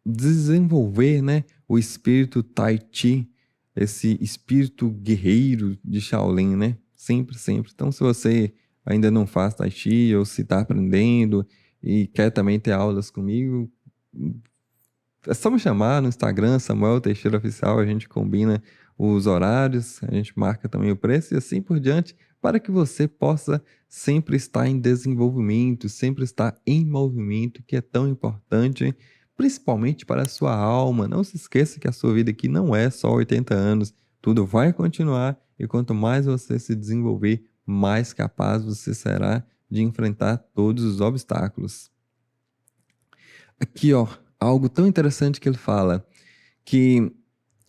desenvolver, né, o espírito Tai Chi, esse espírito guerreiro de Shaolin, né? Sempre, sempre. Então, se você ainda não faz Tai Chi ou se está aprendendo e quer também ter aulas comigo, é só me chamar no Instagram, Samuel Teixeira Oficial, a gente combina os horários, a gente marca também o preço e assim por diante, para que você possa sempre estar em desenvolvimento, sempre estar em movimento, que é tão importante, principalmente para a sua alma. Não se esqueça que a sua vida aqui não é só 80 anos, tudo vai continuar e quanto mais você se desenvolver, mais capaz você será de enfrentar todos os obstáculos. Aqui, algo tão interessante que ele fala, que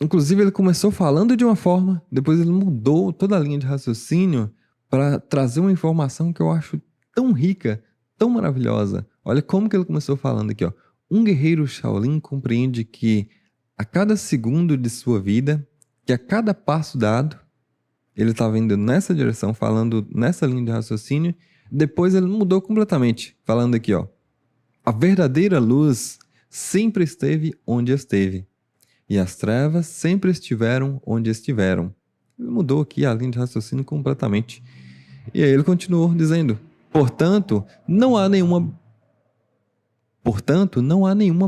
inclusive ele começou falando de uma forma, depois ele mudou toda a linha de raciocínio para trazer uma informação que eu acho tão rica, tão maravilhosa. Olha como que ele começou falando aqui, Um guerreiro Shaolin compreende que a cada segundo de sua vida, que a cada passo dado, ele estava indo nessa direção, falando nessa linha de raciocínio, depois ele mudou completamente, falando aqui, a verdadeira luz sempre esteve onde esteve, e as trevas sempre estiveram onde estiveram. Ele mudou aqui a linha de raciocínio completamente. E aí ele continuou dizendo, portanto, não há nenhuma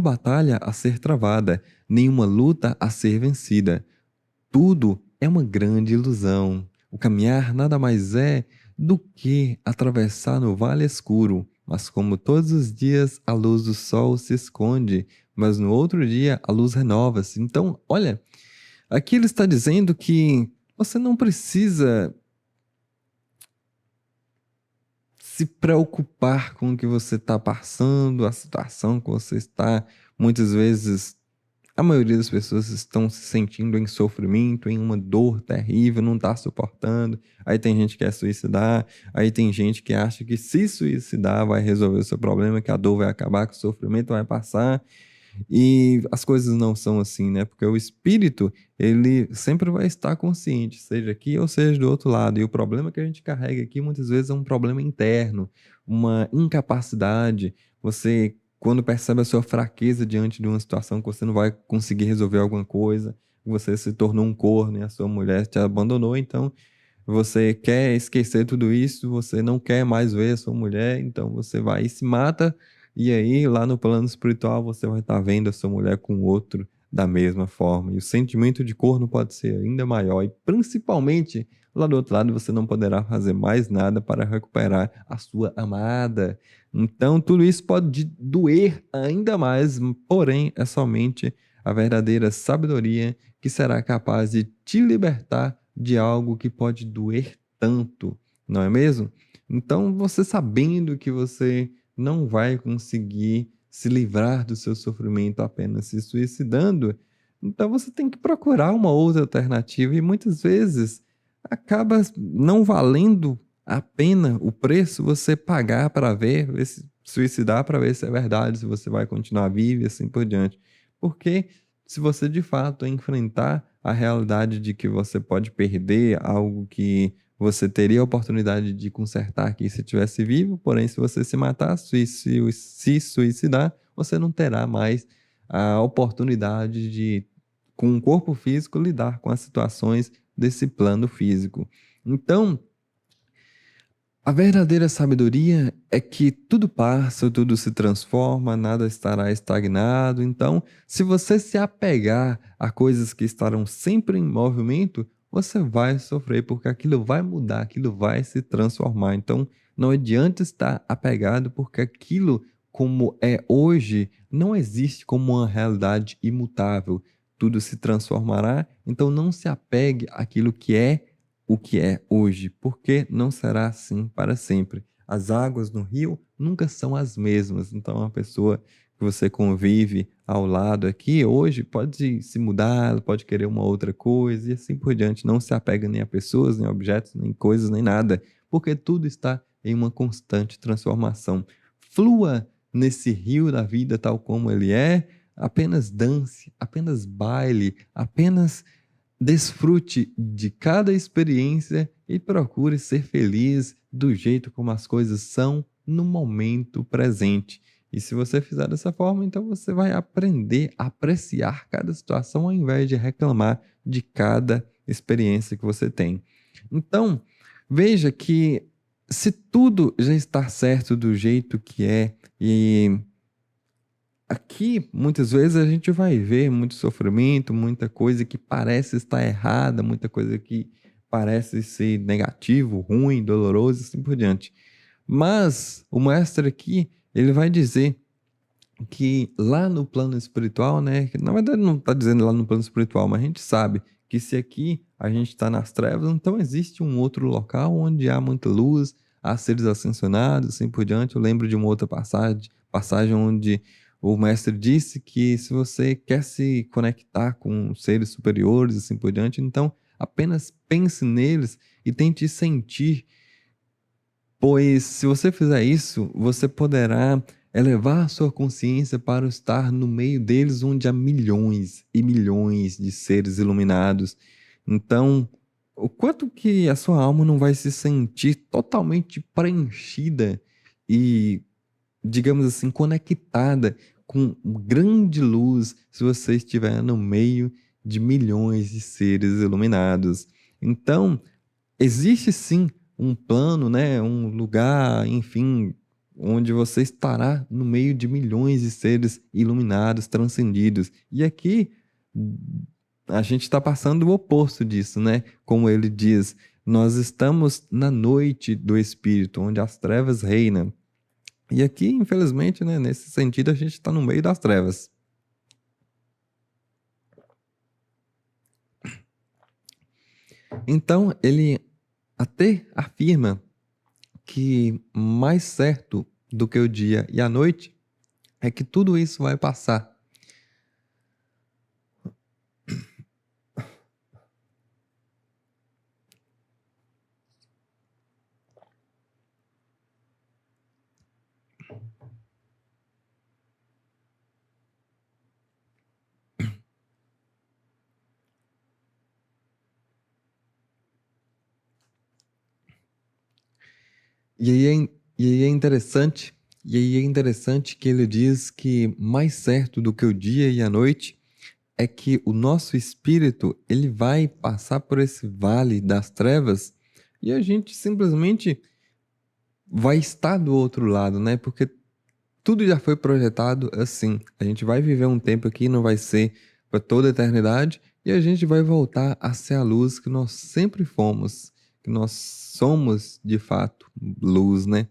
batalha a ser travada, nenhuma luta a ser vencida. Tudo é uma grande ilusão. O caminhar nada mais é do que atravessar no vale escuro. Mas como todos os dias a luz do sol se esconde, mas no outro dia a luz renova-se. Então, olha, aqui ele está dizendo que você não precisa se preocupar com o que você está passando, a situação que você está. Muitas vezes, a maioria das pessoas estão se sentindo em sofrimento, em uma dor terrível, não está suportando. Aí tem gente que quer suicidar, aí tem gente que acha que se suicidar vai resolver o seu problema, que a dor vai acabar, que o sofrimento vai passar. E as coisas não são assim, né? Porque o espírito, ele sempre vai estar consciente, seja aqui ou seja do outro lado. E o problema que a gente carrega aqui muitas vezes é um problema interno, uma incapacidade. Você, quando percebe a sua fraqueza diante de uma situação que você não vai conseguir resolver alguma coisa, você se tornou um corno e a sua mulher te abandonou, então você quer esquecer tudo isso, você não quer mais ver a sua mulher, então você vai e se mata, e aí lá no plano espiritual você vai estar vendo a sua mulher com outro da mesma forma. E o sentimento de corno pode ser ainda maior, e principalmente lá do outro lado você não poderá fazer mais nada para recuperar a sua amada. Então tudo isso pode doer ainda mais, porém é somente a verdadeira sabedoria que será capaz de te libertar de algo que pode doer tanto, não é mesmo? Então, você sabendo que você não vai conseguir se livrar do seu sofrimento apenas se suicidando, então você tem que procurar uma outra alternativa e muitas vezes acaba não valendo a pena o preço você pagar para ver, se suicidar para ver se é verdade, se você vai continuar vivo e assim por diante. Porque se você de fato enfrentar a realidade de que você pode perder algo que você teria a oportunidade de consertar aqui se estivesse vivo, porém, se você se matar, se suicidar, você não terá mais a oportunidade de, com o corpo físico, lidar com as situações desse plano físico. Então, a verdadeira sabedoria é que tudo passa, tudo se transforma, nada estará estagnado. Então, se você se apegar a coisas que estarão sempre em movimento, você vai sofrer, porque aquilo vai mudar, aquilo vai se transformar. Então, não adianta estar apegado, porque aquilo, como é hoje, não existe como uma realidade imutável. Tudo se transformará, então não se apegue àquilo que é o que é hoje, porque não será assim para sempre. As águas no rio nunca são as mesmas, então a pessoa que você convive ao lado aqui hoje pode se mudar, ela pode querer uma outra coisa e assim por diante. Não se apega nem a pessoas, nem a objetos, nem coisas, nem nada, porque tudo está em uma constante transformação. Flua nesse rio da vida tal como ele é, apenas dance, apenas baile, apenas desfrute de cada experiência e procure ser feliz do jeito como as coisas são no momento presente. E se você fizer dessa forma, então você vai aprender a apreciar cada situação ao invés de reclamar de cada experiência que você tem. Então, veja que se tudo já está certo do jeito que é e aqui, muitas vezes, a gente vai ver muito sofrimento, muita coisa que parece estar errada, muita coisa que parece ser negativo, ruim, doloroso e assim por diante. Mas o mestre aqui, ele vai dizer que lá no plano espiritual, né? Que na verdade não está dizendo lá no plano espiritual, mas a gente sabe que se aqui a gente está nas trevas, então existe um outro local onde há muita luz, há seres ascensionados, assim por diante. Eu lembro de uma outra passagem onde o mestre disse que se você quer se conectar com seres superiores, assim por diante, então apenas pense neles e tente sentir, pois se você fizer isso, você poderá elevar sua consciência para estar no meio deles, onde há milhões e milhões de seres iluminados. Então, o quanto que a sua alma não vai se sentir totalmente preenchida e, digamos assim, conectada com grande luz se você estiver no meio de milhões de seres iluminados. Então, existe sim um plano, né, um lugar, enfim, onde você estará no meio de milhões de seres iluminados, transcendidos. E aqui a gente está passando o oposto disso, né? Como ele diz, nós estamos na noite do espírito, onde as trevas reinam. E aqui, infelizmente, né, nesse sentido, a gente está no meio das trevas. Então, ele até afirma que mais certo do que o dia e a noite é que tudo isso vai passar. E aí é, e aí é interessante, e aí é interessante que ele diz que mais certo do que o dia e a noite é que o nosso espírito ele vai passar por esse vale das trevas e a gente simplesmente vai estar do outro lado, né? Porque tudo já foi projetado assim. A gente vai viver um tempo aqui, não vai ser para toda a eternidade, e a gente vai voltar a ser a luz que nós sempre fomos, que nós somos de fato luz, né?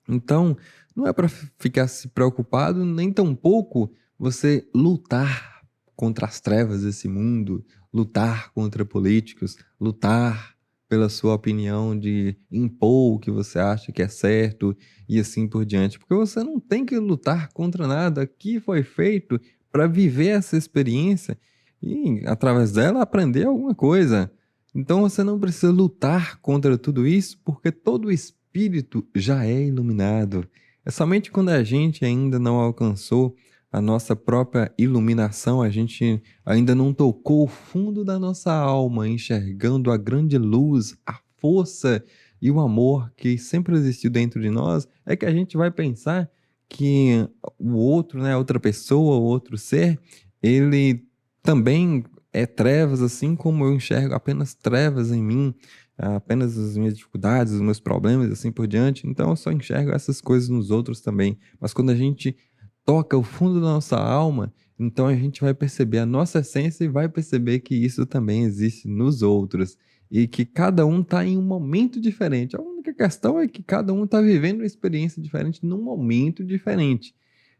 Então, não é para ficar se preocupado, nem tampouco você lutar contra as trevas desse mundo, lutar contra políticos, lutar pela sua opinião de impor o que você acha que é certo e assim por diante, porque você não tem que lutar contra nada. Aqui foi feito para viver essa experiência e, através dela, aprender alguma coisa. Então você não precisa lutar contra tudo isso, porque todo espírito já é iluminado. É somente quando a gente ainda não alcançou a nossa própria iluminação, a gente ainda não tocou o fundo da nossa alma, enxergando a grande luz, a força e o amor que sempre existiu dentro de nós, é que a gente vai pensar que o outro, né, outra pessoa, outro ser, ele também é trevas, assim como eu enxergo apenas trevas em mim, apenas as minhas dificuldades, os meus problemas, assim por diante. Então eu só enxergo essas coisas nos outros também. Mas quando a gente toca o fundo da nossa alma, então a gente vai perceber a nossa essência e vai perceber que isso também existe nos outros. E que cada um está em um momento diferente. A única questão é que cada um está vivendo uma experiência diferente num momento diferente.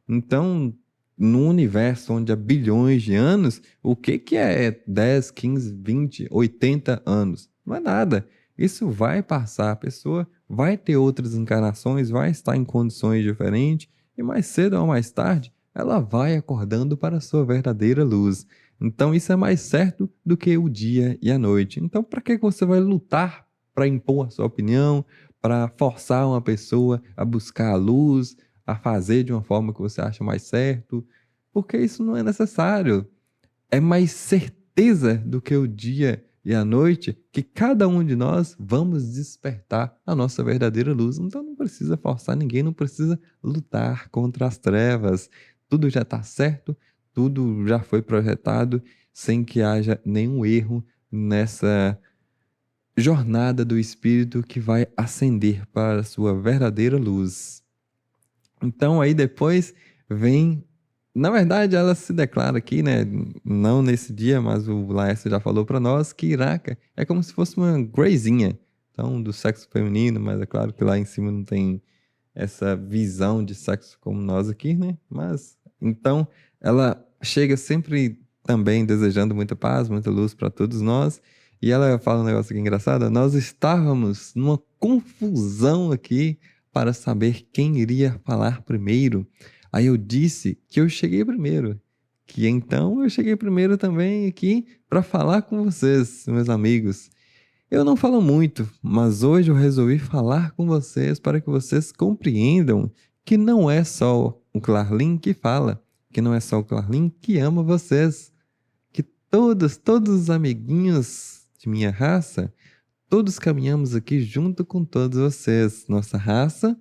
Então, num universo onde há bilhões de anos, o que que é 10, 15, 20, 80 anos? Não é nada. Isso vai passar, a pessoa vai ter outras encarnações, vai estar em condições diferentes, e mais cedo ou mais tarde, ela vai acordando para a sua verdadeira luz. Então, isso é mais certo do que o dia e a noite. Então, para que você vai lutar para impor a sua opinião, para forçar uma pessoa a buscar a luz, a fazer de uma forma que você acha mais certo? Porque isso não é necessário. É mais certeza do que o dia e a noite que cada um de nós vamos despertar a nossa verdadeira luz. Então não precisa forçar ninguém, não precisa lutar contra as trevas. Tudo já está certo, tudo já foi projetado, sem que haja nenhum erro nessa jornada do espírito que vai ascender para a sua verdadeira luz. Então aí depois vem, na verdade ela se declara aqui, né, não nesse dia, mas o Laércio já falou para nós que Iraca é como se fosse uma Greyzinha, então do sexo feminino, mas é claro que lá em cima não tem essa visão de sexo como nós aqui, né? Mas então ela chega sempre também desejando muita paz, muita luz para todos nós. E ela fala um negócio aqui engraçado. Nós estávamos numa confusão aqui para saber quem iria falar primeiro. Aí eu disse que eu cheguei primeiro. Que então eu cheguei primeiro também aqui para falar com vocês, meus amigos. Eu não falo muito, mas hoje eu resolvi falar com vocês para que vocês compreendam que não é só o Clarlin que fala, que não é só o Clarlin que ama vocês, que todos os amiguinhos de minha raça, todos caminhamos aqui junto com todos vocês. Nossa raça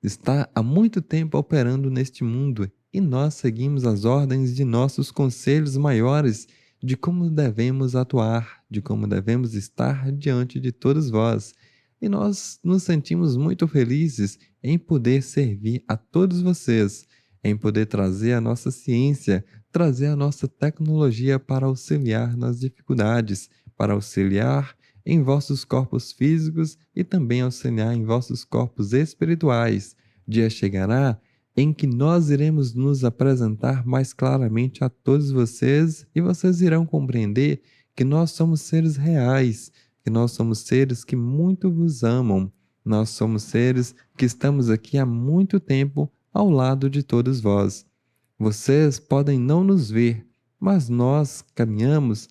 está há muito tempo operando neste mundo e nós seguimos as ordens de nossos conselhos maiores de como devemos atuar, de como devemos estar diante de todos vós. E nós nos sentimos muito felizes em poder servir a todos vocês, em poder trazer a nossa ciência, trazer a nossa tecnologia para auxiliar nas dificuldades, para auxiliar em vossos corpos físicos e também auxiliar em vossos corpos espirituais. Dia chegará em que nós iremos nos apresentar mais claramente a todos vocês e vocês irão compreender que nós somos seres reais, que nós somos seres que muito vos amam. Nós somos seres que estamos aqui há muito tempo ao lado de todos vós. Vocês podem não nos ver, mas nós caminhamos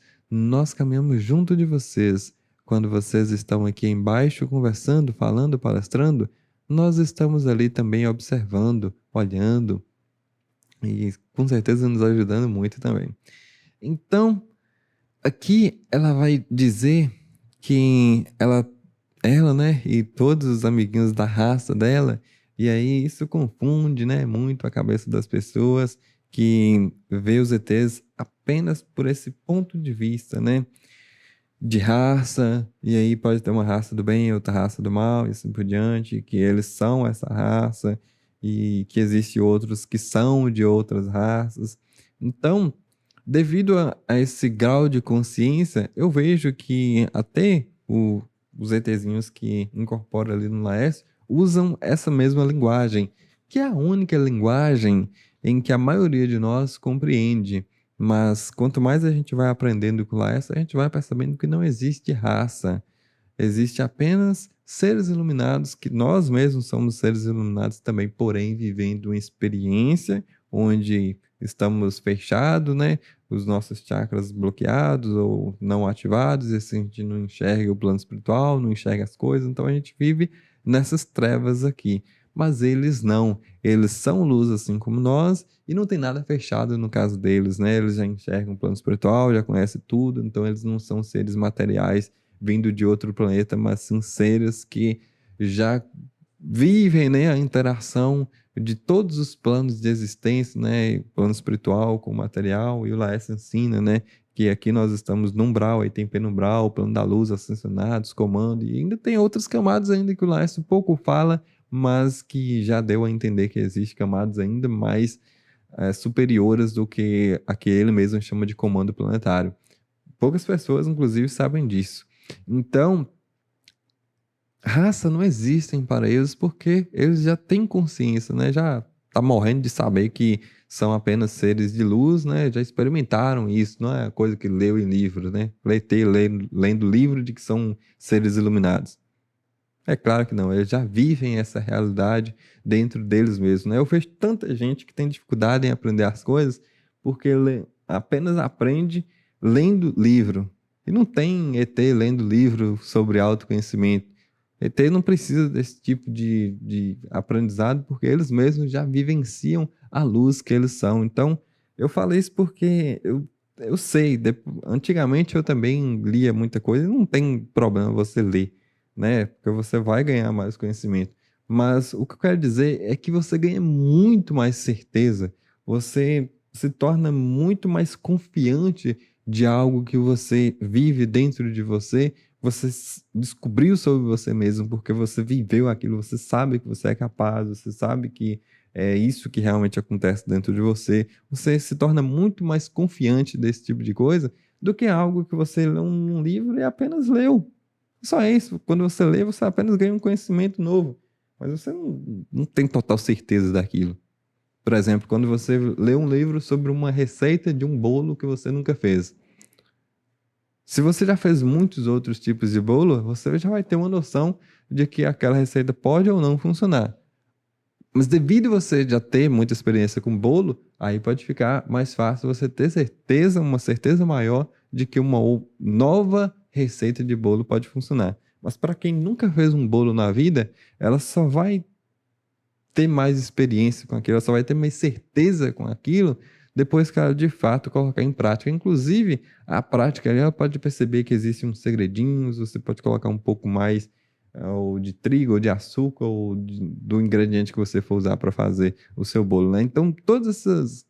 junto de vocês. Quando vocês estão aqui embaixo conversando, falando, palestrando, nós estamos ali também observando, olhando e com certeza nos ajudando muito também. Então, aqui ela vai dizer que ela, né, e todos os amiguinhos da raça dela, e aí isso confunde, né, muito a cabeça das pessoas que vê os ETs apenas por esse ponto de vista, né? de raça, e aí pode ter uma raça do bem e outra raça do mal, e assim por diante, que eles são essa raça, e que existe outros que são de outras raças. Então, devido a esse grau de consciência, eu vejo que até os ETzinhos que incorporam ali no Laércio usam essa mesma linguagem, que é a única linguagem em que a maioria de nós compreende. Mas quanto mais a gente vai aprendendo com essa, a gente vai percebendo que não existe raça. Existe apenas seres iluminados, que nós mesmos somos seres iluminados também, porém vivendo uma experiência onde estamos fechados, né? Os nossos chakras bloqueados ou não ativados, e assim a gente não enxerga o plano espiritual, não enxerga as coisas, então a gente vive nessas trevas aqui. Mas eles não, eles são luz assim como nós, e não tem nada fechado no caso deles, né? Eles já enxergam o plano espiritual, já conhecem tudo, então eles não são seres materiais vindo de outro planeta, mas sim seres que já vivem, né, a interação de todos os planos de existência, né, plano espiritual com o material, e o Laércio ensina, né, que aqui nós estamos no umbral, aí tem penumbral, o plano da luz, ascensionados, comando, e ainda tem outras camadas ainda que o Laércio pouco fala, mas que já deu a entender que existem camadas ainda mais superiores do que a que ele mesmo chama de comando planetário. Poucas pessoas, inclusive, sabem disso. Então, raça não existem para eles porque eles já têm consciência, né? Já tá morrendo de saber que são apenas seres de luz, né? Já experimentaram isso, não é coisa que leu em livro, né? Lendo livro de que são seres iluminados. É claro que não, eles já vivem essa realidade dentro deles mesmos, né? Eu vejo tanta gente que tem dificuldade em aprender as coisas porque apenas aprende lendo livro. E não tem ET lendo livro sobre autoconhecimento. ET não precisa desse tipo de aprendizado porque eles mesmos já vivenciam a luz que eles são. Então, eu falei isso porque eu sei, antigamente eu também lia muita coisa e não tem problema você ler, né? Porque você vai ganhar mais conhecimento. Mas o que eu quero dizer é que você ganha muito mais certeza, você se torna muito mais confiante de algo que você vive dentro de você, você descobriu sobre você mesmo, porque você viveu aquilo, você sabe que você é capaz, você sabe que é isso que realmente acontece dentro de você, você se torna muito mais confiante desse tipo de coisa do que algo que você lê um livro e apenas leu. Só isso. Quando você lê, você apenas ganha um conhecimento novo. Mas você não tem total certeza daquilo. Por exemplo, quando você lê um livro sobre uma receita de um bolo que você nunca fez. Se você já fez muitos outros tipos de bolo, você já vai ter uma noção de que aquela receita pode ou não funcionar. Mas devido a você já ter muita experiência com bolo, aí pode ficar mais fácil você ter certeza, uma certeza maior de que uma nova receita de bolo pode funcionar. Mas para quem nunca fez um bolo na vida, ela só vai ter mais experiência com aquilo, ela só vai ter mais certeza com aquilo depois que ela de fato colocar em prática. Inclusive, a prática ali, ela pode perceber que existem uns segredinhos, você pode colocar um pouco mais ou de trigo, ou de açúcar, ou do ingrediente que você for usar para fazer o seu bolo, né? Então, todas essas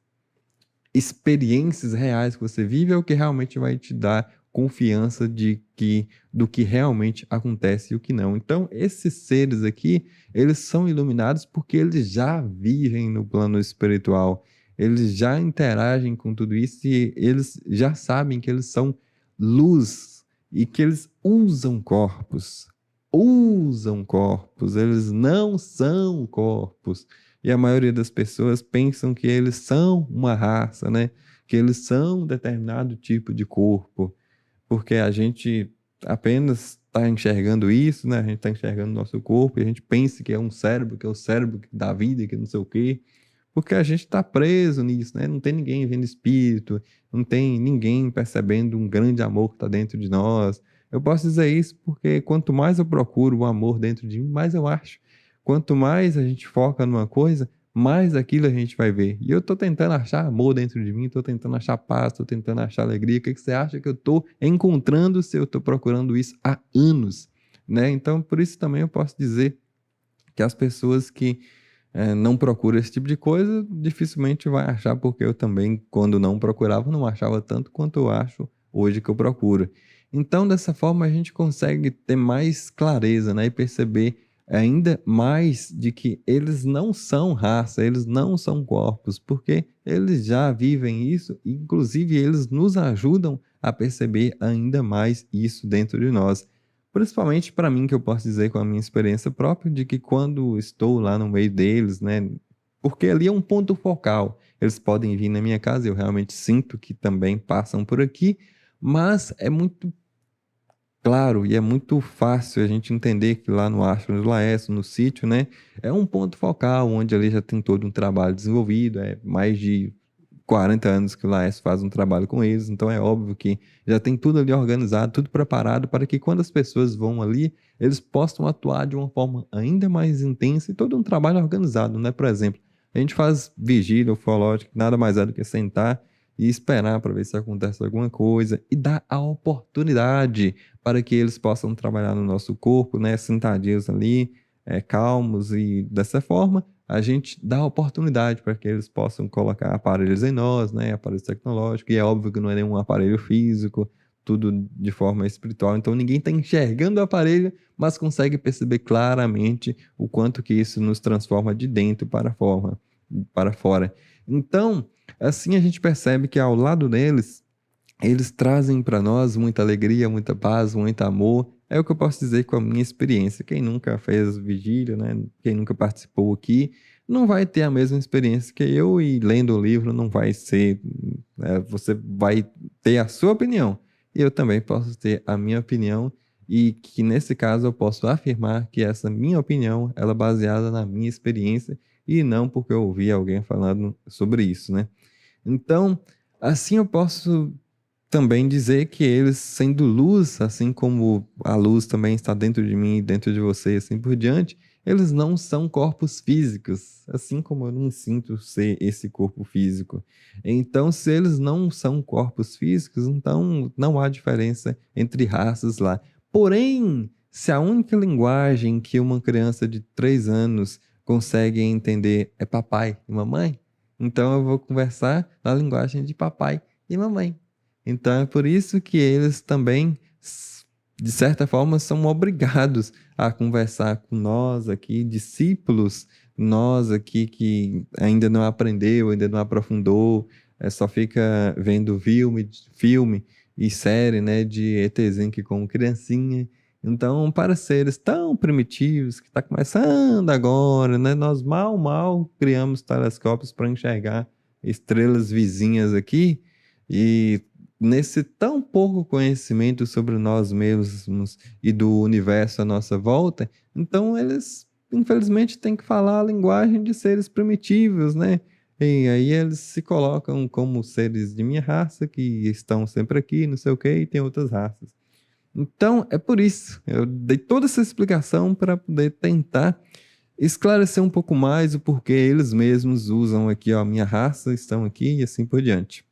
experiências reais que você vive é o que realmente vai te dar confiança de que do que realmente acontece e o que não. Então, esses seres aqui, eles são iluminados porque eles já vivem no plano espiritual. Eles já interagem com tudo isso e eles já sabem que eles são luz e que eles usam corpos. Usam corpos, eles não são corpos. E a maioria das pessoas pensam que eles são uma raça, né? Que eles são um determinado tipo de corpo, porque a gente apenas está enxergando isso, né? A gente está enxergando nosso corpo e a gente pensa que é um cérebro, que é o cérebro da vida, que não sei o quê, porque a gente está preso nisso, né? Não tem ninguém vendo espírito, não tem ninguém percebendo um grande amor que está dentro de nós. Eu posso dizer isso porque quanto mais eu procuro o amor dentro de mim, mais eu acho. Quanto mais a gente foca numa coisa, mais aquilo a gente vai ver. E eu estou tentando achar amor dentro de mim, estou tentando achar paz, estou tentando achar alegria. O que que você acha que eu estou encontrando se eu estou procurando isso há anos, né? Então, por isso também eu posso dizer que as pessoas que não procuram esse tipo de coisa dificilmente vai achar, porque eu também, quando não procurava, não achava tanto quanto eu acho hoje que eu procuro. Então, dessa forma, a gente consegue ter mais clareza, né? E perceber ainda mais de que eles não são raça, eles não são corpos, porque eles já vivem isso, e inclusive eles nos ajudam a perceber ainda mais isso dentro de nós. Principalmente para mim, que eu posso dizer com a minha experiência própria, de que quando estou lá no meio deles, né? Porque ali é um ponto focal. Eles podem vir na minha casa, eu realmente sinto que também passam por aqui, mas é muito claro, e é muito fácil a gente entender que lá no Astro do Laércio, no sítio, né, é um ponto focal, onde ali já tem todo um trabalho desenvolvido, é mais de 40 anos que o Laércio faz um trabalho com eles, então é óbvio que já tem tudo ali organizado, tudo preparado para que quando as pessoas vão ali, eles possam atuar de uma forma ainda mais intensa e todo um trabalho organizado, né? Por exemplo, a gente faz vigília ufológica, nada mais é do que sentar e esperar para ver se acontece alguma coisa e dar a oportunidade para que eles possam trabalhar no nosso corpo, né, sentadinhos ali, calmos, e dessa forma a gente dá a oportunidade para que eles possam colocar aparelhos em nós, né, aparelhos tecnológicos, e é óbvio que não é nenhum aparelho físico, tudo de forma espiritual, então ninguém está enxergando o aparelho, mas consegue perceber claramente o quanto que isso nos transforma de dentro para fora. Então, assim a gente percebe que ao lado deles, eles trazem para nós muita alegria, muita paz, muito amor. É o que eu posso dizer com a minha experiência. Quem nunca fez vigília, né? Quem nunca participou aqui, não vai ter a mesma experiência que eu, e lendo o livro não vai ser, você vai ter a sua opinião. E eu também posso ter a minha opinião, e que nesse caso eu posso afirmar que essa minha opinião, ela é baseada na minha experiência e não porque eu ouvi alguém falando sobre isso, né? Então, assim eu posso também dizer que eles, sendo luz, assim como a luz também está dentro de mim, dentro de você, e assim por diante, eles não são corpos físicos, assim como eu não sinto ser esse corpo físico. Então, se eles não são corpos físicos, então não há diferença entre raças lá. Porém, se a única linguagem que uma criança de 3 anos consegue entender é papai e mamãe, então eu vou conversar na linguagem de papai e mamãe. Então é por isso que eles também, de certa forma, são obrigados a conversar com nós aqui, discípulos, nós aqui que ainda não aprendeu, ainda não aprofundou, só fica vendo filme e série, né, de ETzinho que como criancinha. Então, para seres tão primitivos, que está começando agora, né, nós mal criamos telescópios para enxergar estrelas vizinhas aqui, e nesse tão pouco conhecimento sobre nós mesmos e do universo à nossa volta, então eles, infelizmente, têm que falar a linguagem de seres primitivos, né? E aí eles se colocam como seres de minha raça, que estão sempre aqui, não sei o quê, e tem outras raças. Então, é por isso, eu dei toda essa explicação para poder tentar esclarecer um pouco mais o porquê eles mesmos usam aqui, ó, a minha raça, estão aqui e assim por diante.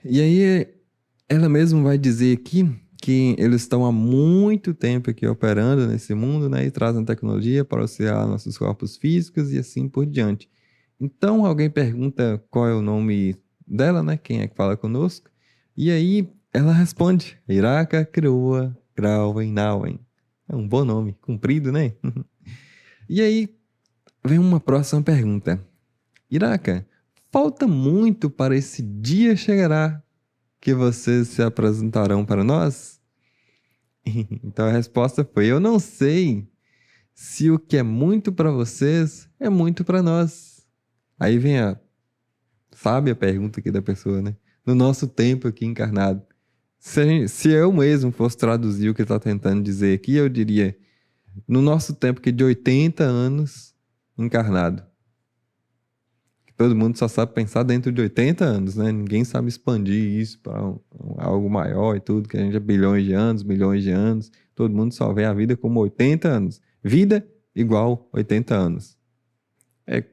E aí, ela mesma vai dizer aqui que eles estão há muito tempo aqui operando nesse mundo, né? E trazem tecnologia para auxiliar nossos corpos físicos e assim por diante. Então, alguém pergunta qual é o nome dela, né? Quem é que fala conosco? E aí, ela responde: Iraka Kreoa Grauen Nauen. É um bom nome, comprido, né? E aí, vem uma próxima pergunta. Iraka, falta muito para esse dia chegará que vocês se apresentarão para nós? Então a resposta foi: eu não sei se o que é muito para vocês é muito para nós. Aí vem a sábia pergunta aqui da pessoa, né? No nosso tempo aqui encarnado, se eu mesmo fosse traduzir o que está tentando dizer aqui, eu diria: no nosso tempo aqui de 80 anos encarnado. Todo mundo só sabe pensar dentro de 80 anos, né? Ninguém sabe expandir isso para algo maior e tudo, que a gente é bilhões de anos, milhões de anos. Todo mundo só vê a vida como 80 anos. Vida igual 80 anos.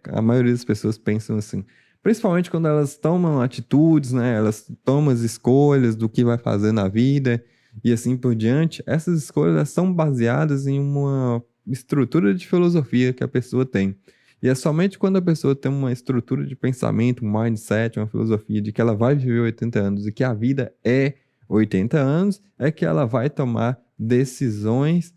A maioria das pessoas pensam assim. Principalmente quando elas tomam atitudes, né? Elas tomam as escolhas do que vai fazer na vida e assim por diante. Essas escolhas são baseadas em uma estrutura de filosofia que a pessoa tem. E é somente quando a pessoa tem uma estrutura de pensamento, um mindset, uma filosofia de que ela vai viver 80 anos e que a vida é 80 anos é que ela vai tomar decisões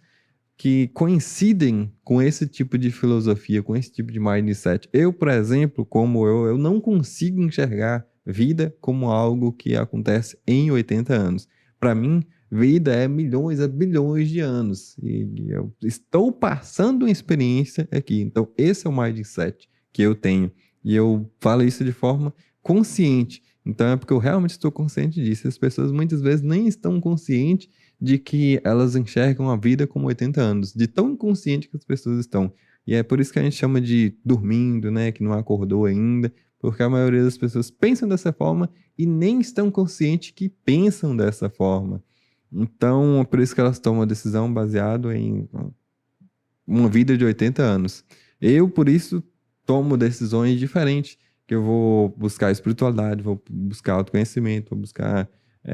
que coincidem com esse tipo de filosofia, com esse tipo de mindset. Eu, por exemplo, como eu não consigo enxergar vida como algo que acontece em 80 anos. Para mim, vida é milhões, é bilhões de anos. E eu estou passando uma experiência aqui. Então, esse é o mindset que eu tenho. E eu falo isso de forma consciente. Então, é porque eu realmente estou consciente disso. As pessoas muitas vezes nem estão conscientes de que elas enxergam a vida como 80 anos, de tão inconsciente que as pessoas estão. E é por isso que a gente chama de dormindo, né, que não acordou ainda, porque a maioria das pessoas pensam dessa forma e nem estão conscientes que pensam dessa forma. Então, é por isso que elas tomam a decisão baseado em uma vida de 80 anos. Eu, por isso, tomo decisões diferentes, que eu vou buscar espiritualidade, vou buscar autoconhecimento, vou buscar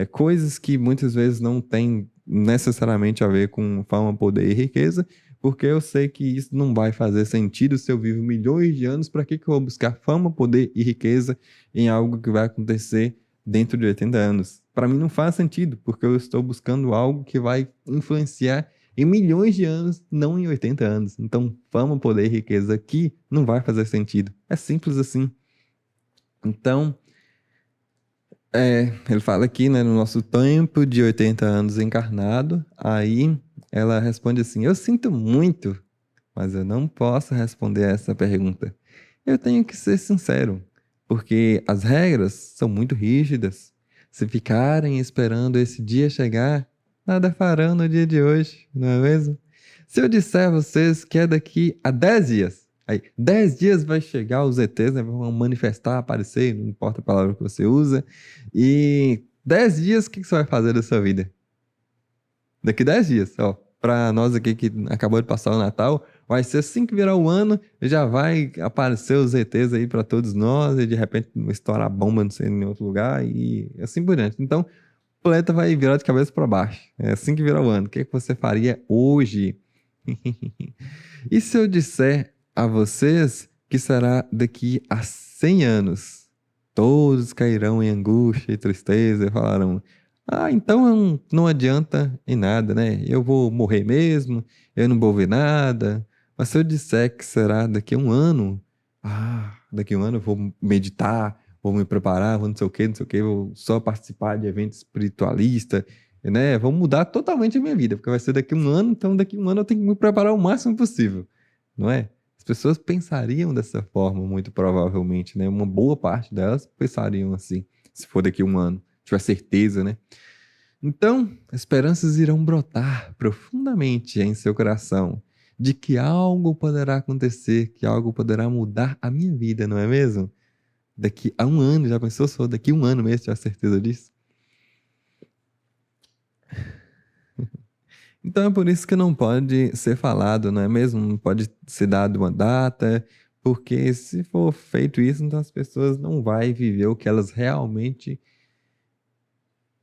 coisas que muitas vezes não têm necessariamente a ver com fama, poder e riqueza, porque eu sei que isso não vai fazer sentido se eu vivo milhões de anos, para que que eu vou buscar fama, poder e riqueza em algo que vai acontecer dentro de 80 anos? Para mim não faz sentido, porque eu estou buscando algo que vai influenciar em milhões de anos, não em 80 anos. Então, fama, poder e riqueza aqui não vai fazer sentido. É simples assim. Então, ele fala aqui, né, no nosso tempo de 80 anos encarnado, aí ela responde assim: Eu sinto muito, mas eu não posso responder essa pergunta. Eu tenho que ser sincero, porque as regras são muito rígidas. Se ficarem esperando esse dia chegar, nada farão no dia de hoje, não é mesmo? Se eu disser a vocês que é daqui a 10 dias, aí 10 dias vai chegar os ETs, né, vão manifestar, aparecer, não importa a palavra que você usa, e 10 dias, o que você vai fazer da sua vida? Daqui 10 dias, ó. Pra nós aqui que acabou de passar o Natal, vai ser assim que virar o ano, já vai aparecer os ETs aí pra todos nós, e de repente estourar bomba, não sei, em outro lugar, e assim por diante. Então, o planeta vai virar de cabeça pra baixo. É assim que virar o ano. O que é que você faria hoje? E se eu disser a vocês que será daqui a 100 anos? Todos cairão em angústia e tristeza e falarão: Ah, então não adianta em nada, né? Eu vou morrer mesmo, eu não vou ver nada. Mas se eu disser que será daqui a um ano, daqui a um ano eu vou meditar, vou me preparar, vou não sei o quê, não sei o quê, vou só participar de evento espiritualista, né? Vou mudar totalmente a minha vida, porque vai ser daqui a um ano, então daqui a um ano eu tenho que me preparar o máximo possível, não é? As pessoas pensariam dessa forma, muito provavelmente, né? Uma boa parte delas pensariam assim, se for daqui a um ano, tiver certeza, né? Então, esperanças irão brotar profundamente em seu coração de que algo poderá acontecer, que algo poderá mudar a minha vida, não é mesmo? Daqui a um ano, já pensou só? Daqui a um ano mesmo, tiver certeza disso? Então é por isso que não pode ser falado, não é mesmo? Não pode ser dado uma data, porque se for feito isso, então as pessoas não vão viver o que elas realmente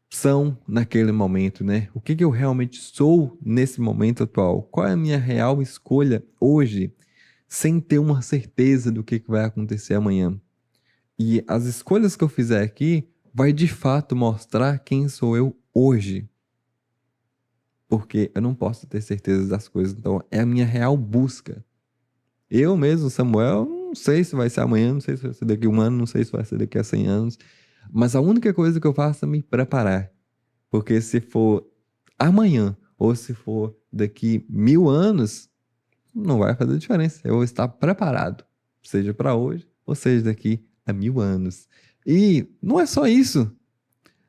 são naquele momento, né? O que que eu realmente sou nesse momento atual? Qual é a minha real escolha hoje, sem ter uma certeza do que vai acontecer amanhã? E as escolhas que eu fizer aqui vai de fato mostrar quem sou eu hoje, porque eu não posso ter certeza das coisas, então é a minha real busca. Eu mesmo, Samuel, não sei se vai ser amanhã, não sei se vai ser daqui a um ano, não sei se vai ser daqui a 100 anos, mas a única coisa que eu faço é me preparar. Porque se for amanhã ou se for daqui 1000 anos, não vai fazer diferença. Eu vou estar preparado, seja para hoje ou seja daqui a 1000 anos. E não é só isso.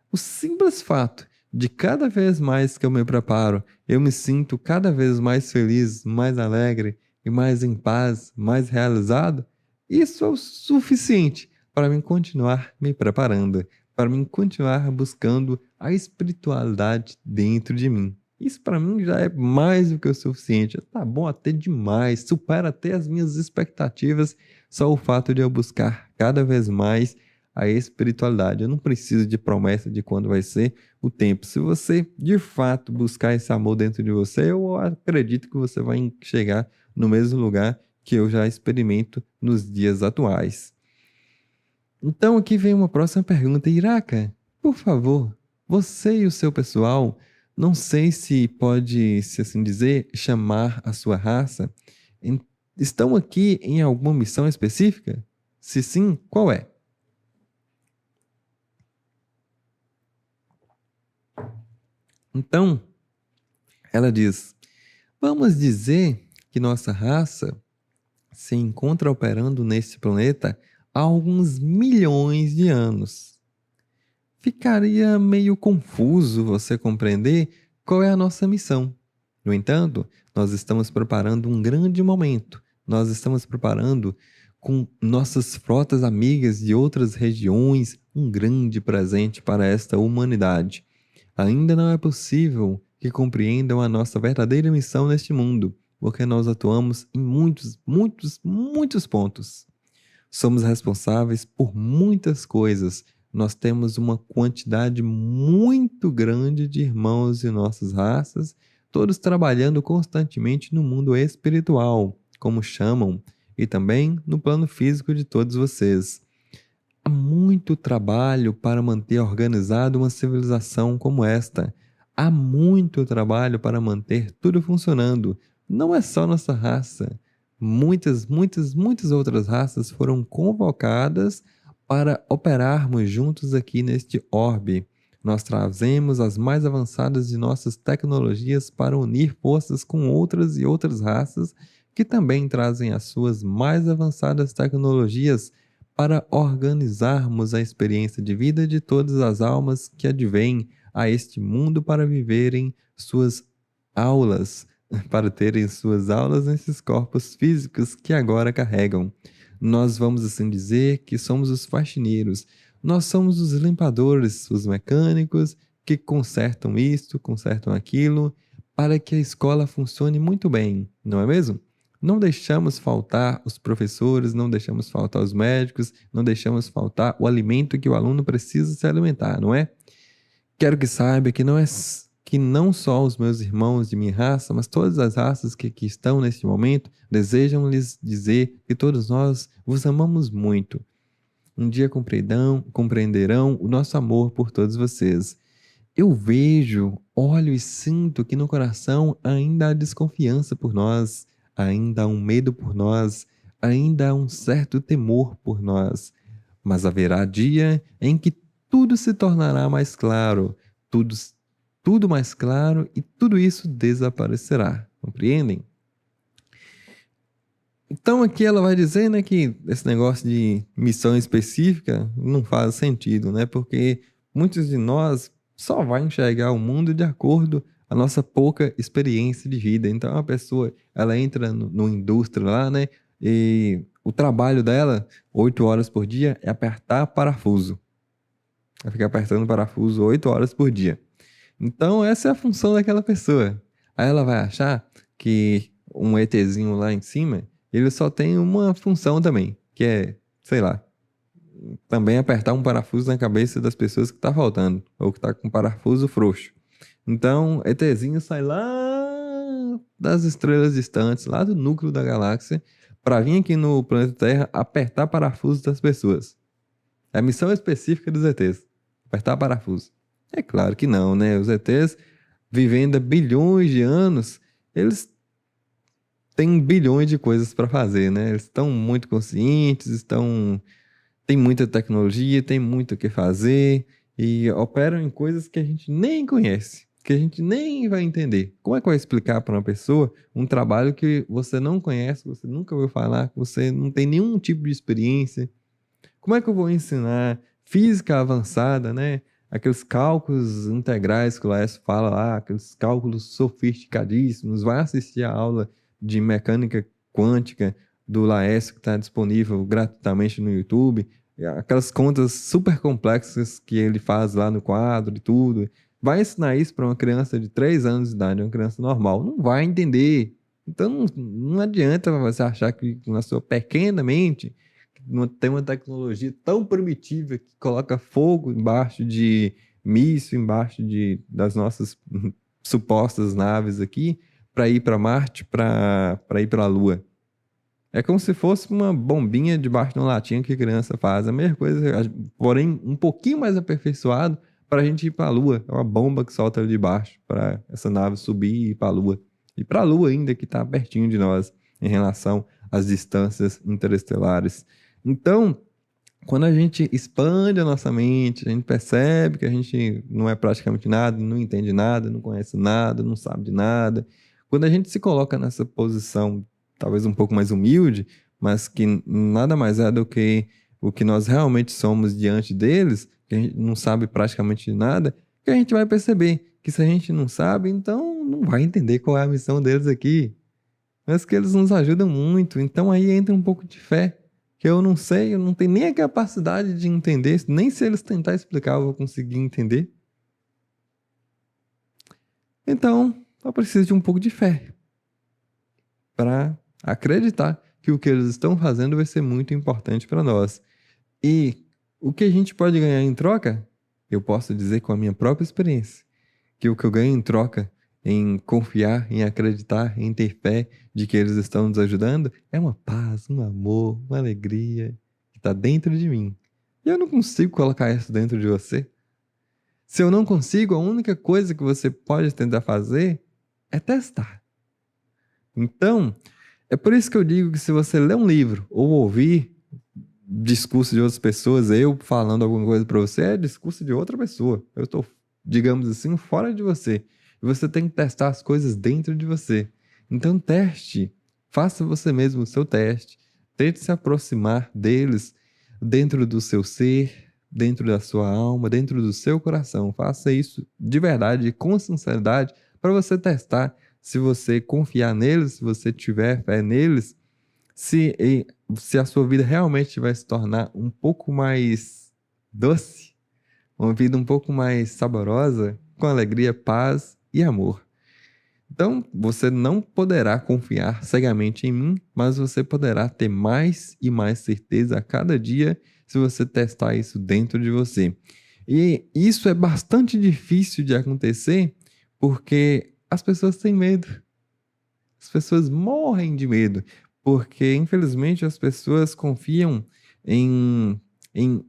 O simples fato de cada vez mais que eu me preparo, eu me sinto cada vez mais feliz, mais alegre e mais em paz, mais realizado, isso é o suficiente para mim continuar me preparando, para mim continuar buscando a espiritualidade dentro de mim. Isso para mim já é mais do que o suficiente. Tá bom até demais, supera até as minhas expectativas, só o fato de eu buscar cada vez mais a espiritualidade. Eu não preciso de promessa de quando vai ser o tempo. Se você de fato buscar esse amor dentro de você, eu acredito que você vai chegar no mesmo lugar que eu já experimento nos dias atuais. Então aqui vem uma próxima pergunta. Iraca, por favor, Você e o seu pessoal, não sei se pode, se assim dizer, chamar a sua raça, em- estão aqui em alguma missão específica? Se sim, qual é? Então, ela diz: vamos dizer que nossa raça se encontra operando neste planeta há alguns milhões de anos. Ficaria meio confuso você compreender qual é a nossa missão. No entanto, nós estamos preparando um grande momento. Nós estamos preparando com nossas frotas amigas de outras regiões um grande presente para esta humanidade. Ainda não é possível que compreendam a nossa verdadeira missão neste mundo, porque nós atuamos em muitos, muitos, muitos pontos. Somos responsáveis por muitas coisas. Nós temos uma quantidade muito grande de irmãos de nossas raças, todos trabalhando constantemente no mundo espiritual, como chamam, e também no plano físico de todos vocês. Há muito trabalho para manter organizada uma civilização como esta. Há muito trabalho para manter tudo funcionando. Não é só nossa raça. Muitas, muitas, muitas outras raças foram convocadas para operarmos juntos aqui neste orbe. Nós trazemos as mais avançadas de nossas tecnologias para unir forças com outras e outras raças que também trazem as suas mais avançadas tecnologias para organizarmos a experiência de vida de todas as almas que advêm a este mundo para viverem suas aulas, para terem suas aulas nesses corpos físicos que agora carregam. Nós vamos assim dizer que somos os faxineiros, nós somos os limpadores, os mecânicos que consertam isto, consertam aquilo, para que a escola funcione muito bem, não é mesmo? Não deixamos faltar os professores, não deixamos faltar os médicos, não deixamos faltar o alimento que o aluno precisa se alimentar, não é? Quero que saiba que que não só os meus irmãos de minha raça, mas todas as raças que aqui estão neste momento, desejam lhes dizer que todos nós vos amamos muito. Um dia compreenderão o nosso amor por todos vocês. Eu vejo, olho e sinto que no coração ainda há desconfiança por nós, ainda há um medo por nós, ainda há um certo temor por nós. Mas haverá dia em que tudo se tornará mais claro, tudo, tudo mais claro e tudo isso desaparecerá. Compreendem? Então aqui ela vai dizer, né, que esse negócio de missão específica não faz sentido, né? Porque muitos de nós só vai enxergar o mundo de acordo com a nossa pouca experiência de vida. Então a pessoa, ela entra no indústria lá, né? E o trabalho dela, 8 horas por dia, é apertar parafuso. Ela fica apertando parafuso 8 horas por dia. Então essa é a função daquela pessoa. Aí ela vai achar que um ETzinho lá em cima, ele só tem uma função também, que é, sei lá, também apertar um parafuso na cabeça das pessoas que tá faltando, ou que tá com parafuso frouxo. Então, ETzinho sai lá das estrelas distantes, lá do núcleo da galáxia, para vir aqui no planeta Terra apertar parafusos das pessoas. É a missão específica dos ETs, apertar parafuso. É claro que não, né? Os ETs, vivendo há bilhões de anos, eles têm bilhões de coisas para fazer, né? Eles estão muito conscientes, têm muita tecnologia, têm muito o que fazer e operam em coisas que a gente nem conhece, que a gente nem vai entender. Como é que vai explicar para uma pessoa um trabalho que você não conhece, você nunca ouviu falar, que você não tem nenhum tipo de experiência? Como é que eu vou ensinar física avançada, né? Aqueles cálculos integrais que o Laércio fala lá, aqueles cálculos sofisticadíssimos. Vai assistir a aula de mecânica quântica do Laércio que está disponível gratuitamente no YouTube. E aquelas contas super complexas que ele faz lá no quadro e tudo. Vai ensinar isso para uma criança de 3 anos de idade, uma criança normal. Não vai entender. Então não adianta você achar que na sua pequena mente tem uma tecnologia tão primitiva que coloca fogo embaixo de míssil, embaixo das nossas supostas naves aqui, para ir para Marte, para ir para a Lua. É como se fosse uma bombinha debaixo de uma latinha que a criança faz. A mesma coisa, porém um pouquinho mais aperfeiçoado para a gente ir para a Lua. É uma bomba que solta ali de baixo para essa nave subir e ir para a Lua. E para a Lua ainda, que está pertinho de nós em relação às distâncias interestelares. Então, quando a gente expande a nossa mente, a gente percebe que a gente não é praticamente nada, não entende nada, não conhece nada, não sabe de nada. Quando a gente se coloca nessa posição, talvez um pouco mais humilde, mas que nada mais é do que o que nós realmente somos diante deles, que a gente não sabe praticamente nada, que a gente vai perceber que se a gente não sabe, então não vai entender qual é a missão deles aqui. Mas que eles nos ajudam muito, então aí entra um pouco de fé que eu não sei, eu não tenho nem a capacidade de entender, nem se eles tentar explicar eu vou conseguir entender. Então, eu preciso de um pouco de fé para acreditar que o que eles estão fazendo vai ser muito importante para nós. E o que a gente pode ganhar em troca? Eu posso dizer com a minha própria experiência, que o que eu ganho em troca em confiar, em acreditar, em ter fé de que eles estão nos ajudando, é uma paz, um amor, uma alegria que está dentro de mim. E eu não consigo colocar isso dentro de você. Se eu não consigo, a única coisa que você pode tentar fazer é testar. Então, é por isso que eu digo que se você ler um livro ou ouvir discurso de outras pessoas, eu falando alguma coisa para você, é discurso de outra pessoa. Eu estou, digamos assim, fora de você. E você tem que testar as coisas dentro de você. Então, teste. Faça você mesmo o seu teste. Tente se aproximar deles dentro do seu ser, dentro da sua alma, dentro do seu coração. Faça isso de verdade, com sinceridade, para você testar se você confiar neles, se você tiver fé neles, se a sua vida realmente vai se tornar um pouco mais doce, uma vida um pouco mais saborosa, com alegria, paz e amor. Então, você não poderá confiar cegamente em mim, mas você poderá ter mais e mais certeza a cada dia se você testar isso dentro de você. E isso é bastante difícil de acontecer porque as pessoas têm medo. As pessoas morrem de medo, porque infelizmente as pessoas confiam em, em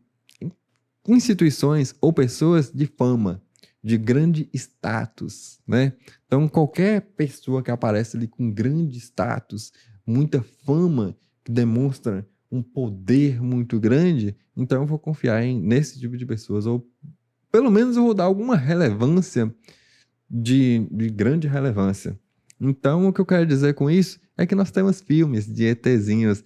instituições ou pessoas de fama, de grande status, né? Então, qualquer pessoa que aparece ali com grande status, muita fama, que demonstra um poder muito grande, então eu vou confiar nesse tipo de pessoas, ou pelo menos eu vou dar alguma relevância de grande relevância. Então, o que eu quero dizer com isso é que nós temos filmes de ETzinhos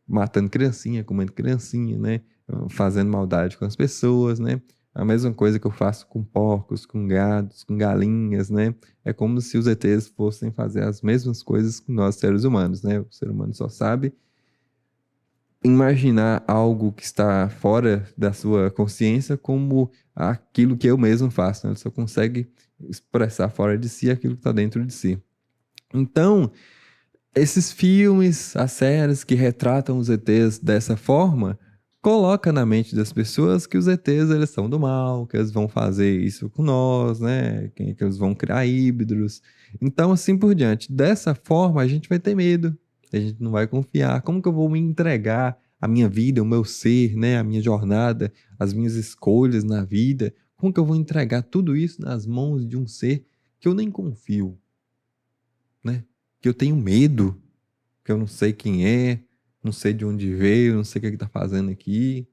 matando criancinha, comendo criancinha, né? Fazendo maldade com as pessoas, né? A mesma coisa que eu faço com porcos, com gados, com galinhas, né? É como se os ETs fossem fazer as mesmas coisas que nós, seres humanos, né? O ser humano só sabe imaginar algo que está fora da sua consciência como aquilo que eu mesmo faço, né? Ele só consegue expressar fora de si aquilo que está dentro de si. Então, esses filmes, as séries que retratam os ETs dessa forma, coloca na mente das pessoas que os ETs eles são do mal, que eles vão fazer isso com nós, né? Que eles vão criar híbridos. Então, assim por diante. Dessa forma, a gente vai ter medo. A gente não vai confiar. Como que eu vou me entregar a minha vida, o meu ser, né? A minha jornada, as minhas escolhas na vida? Como que eu vou entregar tudo isso nas mãos de um ser que eu nem confio, né? Que eu tenho medo, que eu não sei quem é, não sei de onde veio, não sei o que está fazendo aqui.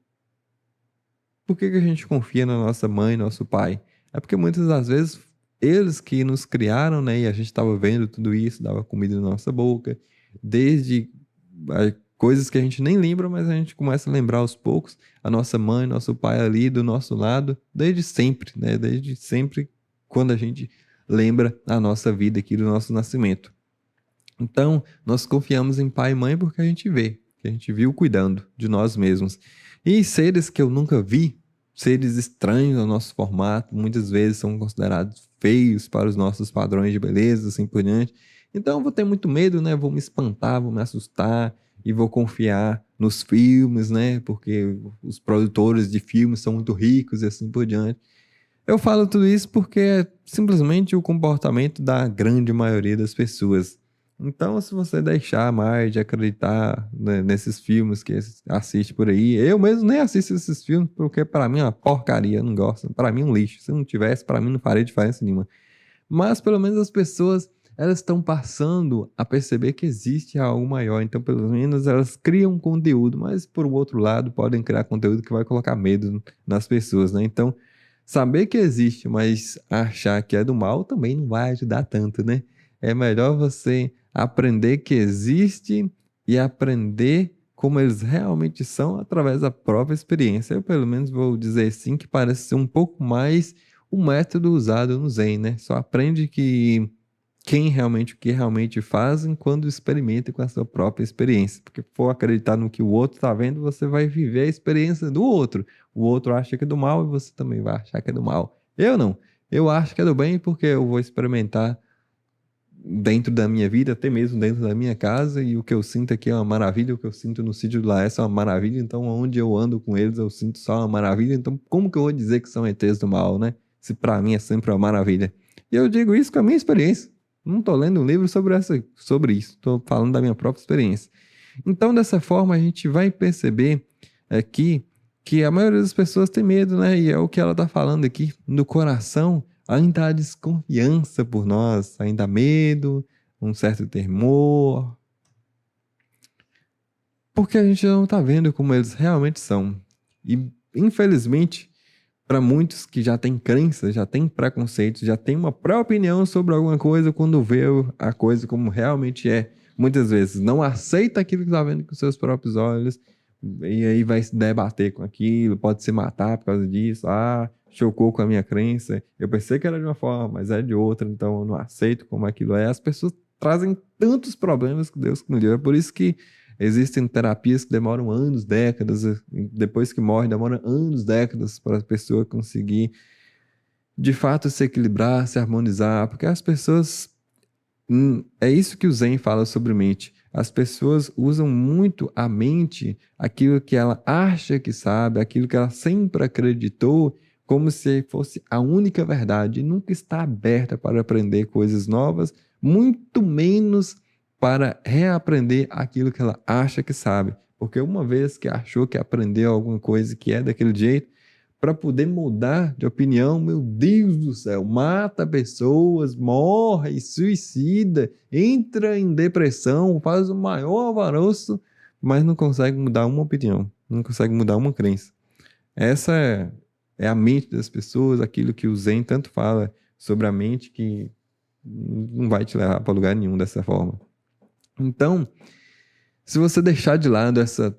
Por que a gente confia na nossa mãe, nosso pai? É porque muitas das vezes eles que nos criaram, né? E a gente estava vendo tudo isso, dava comida na nossa boca, desde coisas que a gente nem lembra, mas a gente começa a lembrar aos poucos, a nossa mãe, nosso pai ali do nosso lado, desde sempre, né? Desde sempre, quando a gente lembra a nossa vida aqui do nosso nascimento. Então, nós confiamos em pai e mãe porque a gente vê, que a gente viu cuidando de nós mesmos. E seres que eu nunca vi, seres estranhos ao nosso formato, muitas vezes são considerados feios para os nossos padrões de beleza, assim por diante. Então, eu vou ter muito medo, né? Vou me espantar, vou me assustar e vou confiar nos filmes, né? Porque os produtores de filmes são muito ricos e assim por diante. Eu falo tudo isso porque é simplesmente o comportamento da grande maioria das pessoas. Então, se você deixar mais de acreditar, né, nesses filmes que assiste por aí, eu mesmo nem assisto esses filmes porque pra mim é uma porcaria, eu não gosto. Pra mim é um lixo. Se não tivesse, pra mim não faria diferença nenhuma. Mas pelo menos as pessoas, elas estão passando a perceber que existe algo maior. Então, pelo menos elas criam conteúdo, mas por outro lado, podem criar conteúdo que vai colocar medo nas pessoas, né? Então, saber que existe, mas achar que é do mal também não vai ajudar tanto, né? É melhor você aprender que existe e aprender como eles realmente são através da própria experiência. Eu, pelo menos, vou dizer sim que parece ser um pouco mais o método usado no Zen, né? Só aprende que quem realmente o que realmente fazem quando experimenta com a sua própria experiência. Porque for acreditar no que o outro está vendo, você vai viver a experiência do outro. O outro acha que é do mal e você também vai achar que é do mal. Eu não. Eu acho que é do bem porque eu vou experimentar dentro da minha vida, até mesmo dentro da minha casa, e o que eu sinto aqui é uma maravilha, o que eu sinto no sítio do Laércio é uma maravilha, então onde eu ando com eles eu sinto só uma maravilha, então como que eu vou dizer que são ETs do mal, né? Se pra mim é sempre uma maravilha. E eu digo isso com a minha experiência. Não tô lendo um livro sobre isso, tô falando da minha própria experiência. Então, dessa forma, a gente vai perceber aqui que a maioria das pessoas tem medo, né? E é o que ela está falando aqui. No coração ainda há desconfiança por nós, ainda há medo, um certo temor, porque a gente não está vendo como eles realmente são. E, infelizmente, para muitos que já têm crença, já têm preconceitos, já têm uma pré-opinião sobre alguma coisa quando vê a coisa como realmente é, muitas vezes não aceita aquilo que está vendo com seus próprios olhos e aí vai se debater com aquilo, pode se matar por causa disso. Ah, chocou com a minha crença. Eu pensei que era de uma forma, mas é de outra, então eu não aceito como aquilo é. As pessoas trazem tantos problemas que Deus me deu. É por isso que existem terapias que demoram anos, décadas, depois que morre, demora anos, décadas para a pessoa conseguir de fato se equilibrar, se harmonizar, porque as pessoas. É isso que o Zen fala sobre mente. As pessoas usam muito a mente, aquilo que ela acha que sabe, aquilo que ela sempre acreditou, como se fosse a única verdade, e nunca está aberta para aprender coisas novas, muito menos para reaprender aquilo que ela acha que sabe. Porque uma vez que achou que aprendeu alguma coisa que é daquele jeito, para poder mudar de opinião, meu Deus do céu, mata pessoas, morre, suicida, entra em depressão, faz o maior alvoroço, mas não consegue mudar uma opinião, não consegue mudar uma crença. Essa é a mente das pessoas, aquilo que o Zen tanto fala sobre a mente que não vai te levar para lugar nenhum dessa forma. Então, se você deixar de lado essa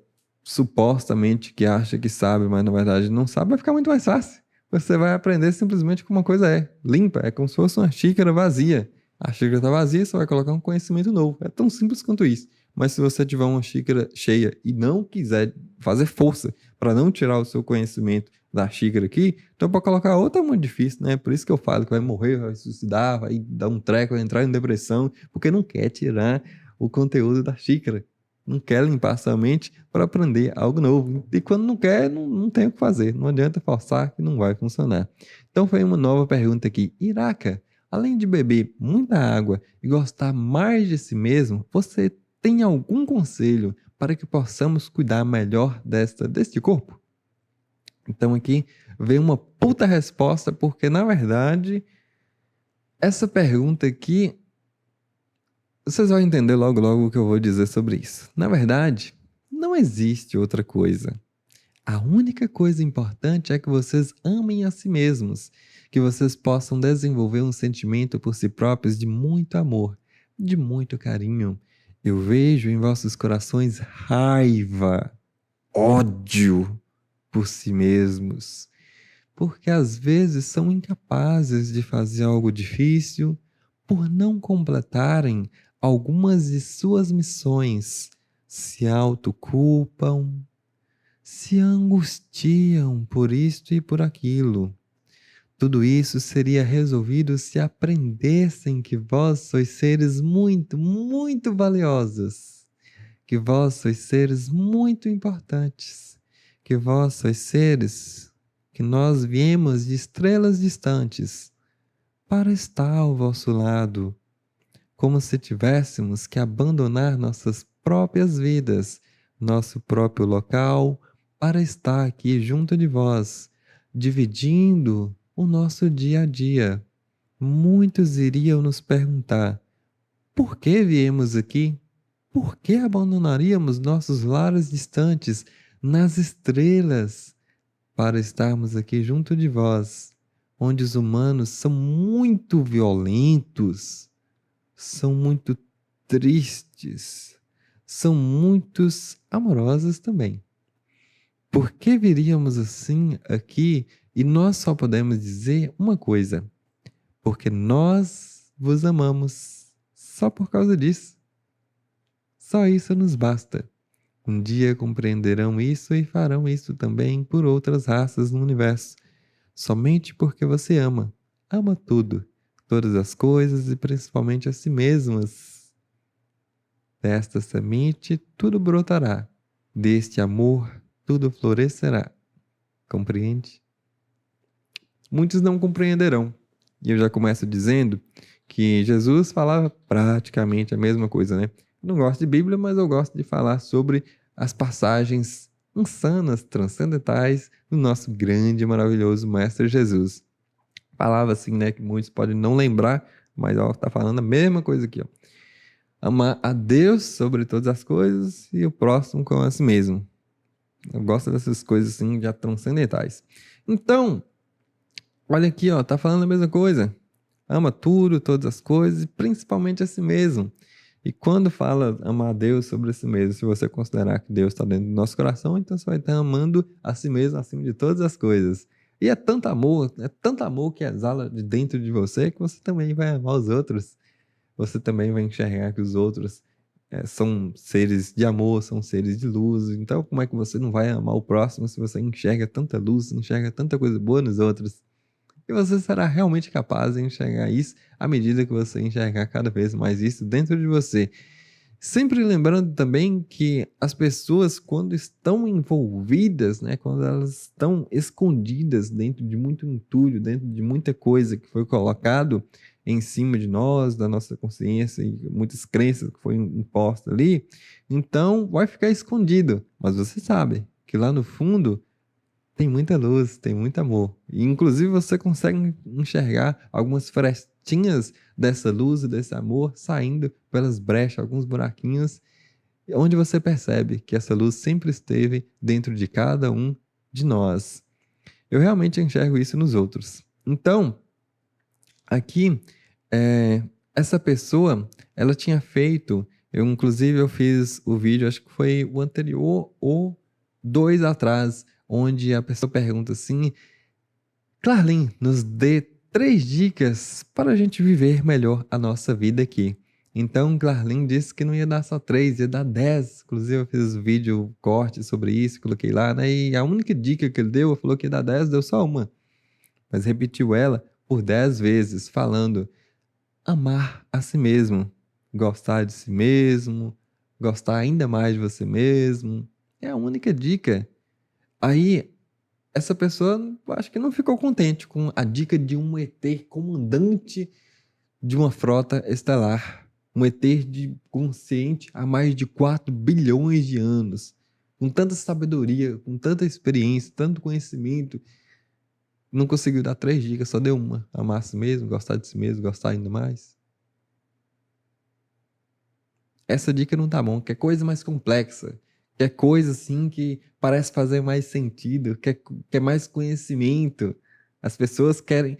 supostamente que acha que sabe, mas na verdade não sabe, vai ficar muito mais fácil. Você vai aprender simplesmente como uma coisa é, limpa, é como se fosse uma xícara vazia. A xícara está vazia, você vai colocar um conhecimento novo. É tão simples quanto isso. Mas se você tiver uma xícara cheia e não quiser fazer força para não tirar o seu conhecimento da xícara aqui, então para colocar outra é muito difícil, né? Por isso que eu falo que vai morrer, vai suicidar, vai dar um treco, vai entrar em depressão, porque não quer tirar o conteúdo da xícara, não quer limpar sua mente para aprender algo novo. E quando não quer, não tem o que fazer. Não adianta forçar que não vai funcionar. Então foi uma nova pergunta aqui. Iraka, além de beber muita água e gostar mais de si mesmo, você tem algum conselho para que possamos cuidar melhor deste corpo? Então aqui vem uma puta resposta, porque na verdade essa pergunta aqui vocês vão entender logo logo o que eu vou dizer sobre isso. Na verdade, não existe outra coisa. A única coisa importante é que vocês amem a si mesmos, que vocês possam desenvolver um sentimento por si próprios de muito amor, de muito carinho. Eu vejo em vossos corações raiva, ódio por si mesmos, porque às vezes são incapazes de fazer algo difícil por não completarem algumas de suas missões, se autoculpam, se angustiam por isto e por aquilo. Tudo isso seria resolvido se aprendessem que vós sois seres muito, muito valiosos, que vós sois seres muito importantes, que vós sois seres que nós viemos de estrelas distantes para estar ao vosso lado, como se tivéssemos que abandonar nossas próprias vidas, nosso próprio local, para estar aqui junto de vós, dividindo o nosso dia a dia. Muitos iriam nos perguntar: por que viemos aqui? Por que abandonaríamos nossos lares distantes nas estrelas para estarmos aqui junto de vós, onde os humanos são muito violentos, são muito tristes, são muitos amorosos também? Por que viríamos assim aqui e nós só podemos dizer uma coisa: porque nós vos amamos, só por causa disso. Só isso nos basta. Um dia compreenderão isso e farão isso também por outras raças no universo. Somente porque você ama. Ama tudo, todas as coisas e principalmente a si mesmas. Desta semente tudo brotará. Deste amor tudo florescerá. Compreende? Muitos não compreenderão. E eu já começo dizendo que Jesus falava praticamente a mesma coisa, né? Não gosto de Bíblia, mas eu gosto de falar sobre as passagens insanas, transcendentais do nosso grande e maravilhoso Mestre Jesus. Falava assim, né, que muitos podem não lembrar, mas ó, tá falando a mesma coisa aqui, ó. Amar a Deus sobre todas as coisas e o próximo como a si mesmo. Eu gosto dessas coisas assim já transcendentais. Então, olha aqui, ó, tá falando a mesma coisa. Ama tudo, todas as coisas, e principalmente a si mesmo. E quando fala amar a Deus sobre a si mesmo, se você considerar que Deus está dentro do nosso coração, então você vai estar amando a si mesmo acima de todas as coisas. E é tanto amor que exala de dentro de você que você também vai amar os outros. Você também vai enxergar que os outros são seres de amor, são seres de luz. Então, como é que você não vai amar o próximo se você enxerga tanta luz, enxerga tanta coisa boa nos outros? E você será realmente capaz de enxergar isso à medida que você enxergar cada vez mais isso dentro de você. Sempre lembrando também que as pessoas, quando estão envolvidas, né, quando elas estão escondidas dentro de muito entulho, dentro de muita coisa que foi colocado em cima de nós, da nossa consciência e muitas crenças que foi imposta ali, então vai ficar escondido. Mas você sabe que lá no fundo tem muita luz, tem muito amor. E, inclusive, você consegue enxergar algumas frestinhas dessa luz e desse amor saindo pelas brechas, alguns buraquinhos, onde você percebe que essa luz sempre esteve dentro de cada um de nós. Eu realmente enxergo isso nos outros. Então, aqui, essa pessoa, ela tinha feito, inclusive eu fiz o vídeo, acho que foi o anterior ou 2 atrás, onde a pessoa pergunta assim: Clarlin, nos dê 3 dicas para a gente viver melhor a nossa vida aqui. Então, Clarlin disse que não ia dar só 3, ia dar 10. Inclusive, eu fiz um vídeo corte sobre isso, coloquei lá, né? E a única dica que ele deu, falou que ia dar 10, deu só uma. Mas repetiu ela por 10 vezes, falando: amar a si mesmo, gostar de si mesmo, gostar ainda mais de você mesmo. É a única dica. Aí, essa pessoa acho que não ficou contente com a dica de um ET comandante de uma frota estelar. Um ET consciente há mais de 4 bilhões de anos. Com tanta sabedoria, com tanta experiência, tanto conhecimento. Não conseguiu dar 3 dicas, só deu uma. Amar a si mesmo, gostar de si mesmo, gostar ainda mais. Essa dica não tá bom, quer coisa mais complexa. Quer coisa assim que parece fazer mais sentido, quer mais conhecimento. As pessoas querem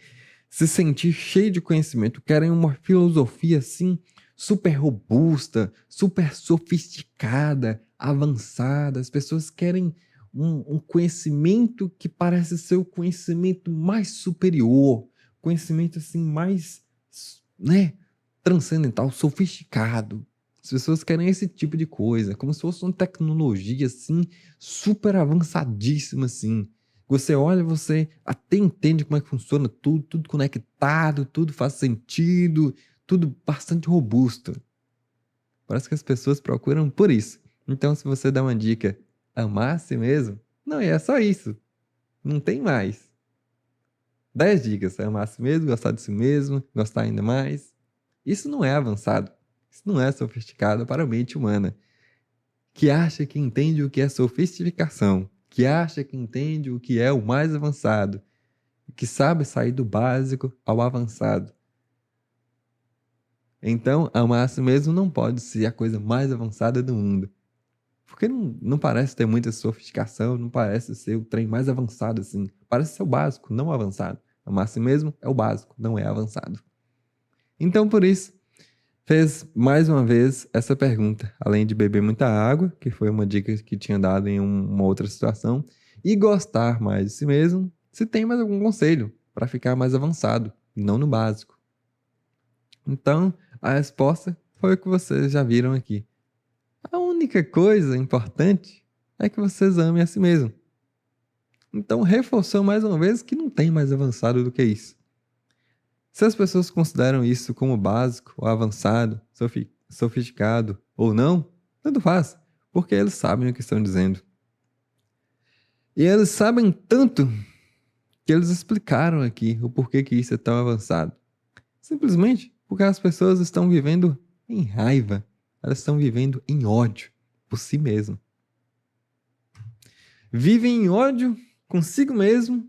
se sentir cheio de conhecimento, querem uma filosofia assim super robusta, super sofisticada, avançada. As pessoas querem um conhecimento que parece ser o conhecimento mais superior, conhecimento assim mais, né, transcendental, sofisticado. As pessoas querem esse tipo de coisa, como se fosse uma tecnologia assim, super avançadíssima assim. Você olha, você até entende como é que funciona tudo, tudo conectado, tudo faz sentido, tudo bastante robusto. Parece que as pessoas procuram por isso. Então, se você dá uma dica, amar a si mesmo, não, é só isso. Não tem mais. 10 dicas, amar a si mesmo, gostar de si mesmo, gostar ainda mais. Isso não é avançado. Isso não é sofisticado para a mente humana, que acha que entende o que é sofisticação, que acha que entende o que é o mais avançado, que sabe sair do básico ao avançado. Então, amar a si mesmo não pode ser a coisa mais avançada do mundo. Porque não parece ter muita sofisticação, não parece ser o trem mais avançado assim. Parece ser o básico, não o avançado. Amar a si mesmo é o básico, não é avançado. Então, por isso, fez mais uma vez essa pergunta. Além de beber muita água, que foi uma dica que tinha dado em uma outra situação, e gostar mais de si mesmo, se tem mais algum conselho para ficar mais avançado, não no básico. Então, a resposta foi o que vocês já viram aqui. A única coisa importante é que vocês amem a si mesmo. Então, reforçou mais uma vez que não tem mais avançado do que isso. Se as pessoas consideram isso como básico ou avançado, sofisticado ou não, tanto faz, porque eles sabem o que estão dizendo. E eles sabem tanto que eles explicaram aqui o porquê que isso é tão avançado. Simplesmente porque as pessoas estão vivendo em raiva, elas estão vivendo em ódio por si mesmas. Vivem em ódio consigo mesmo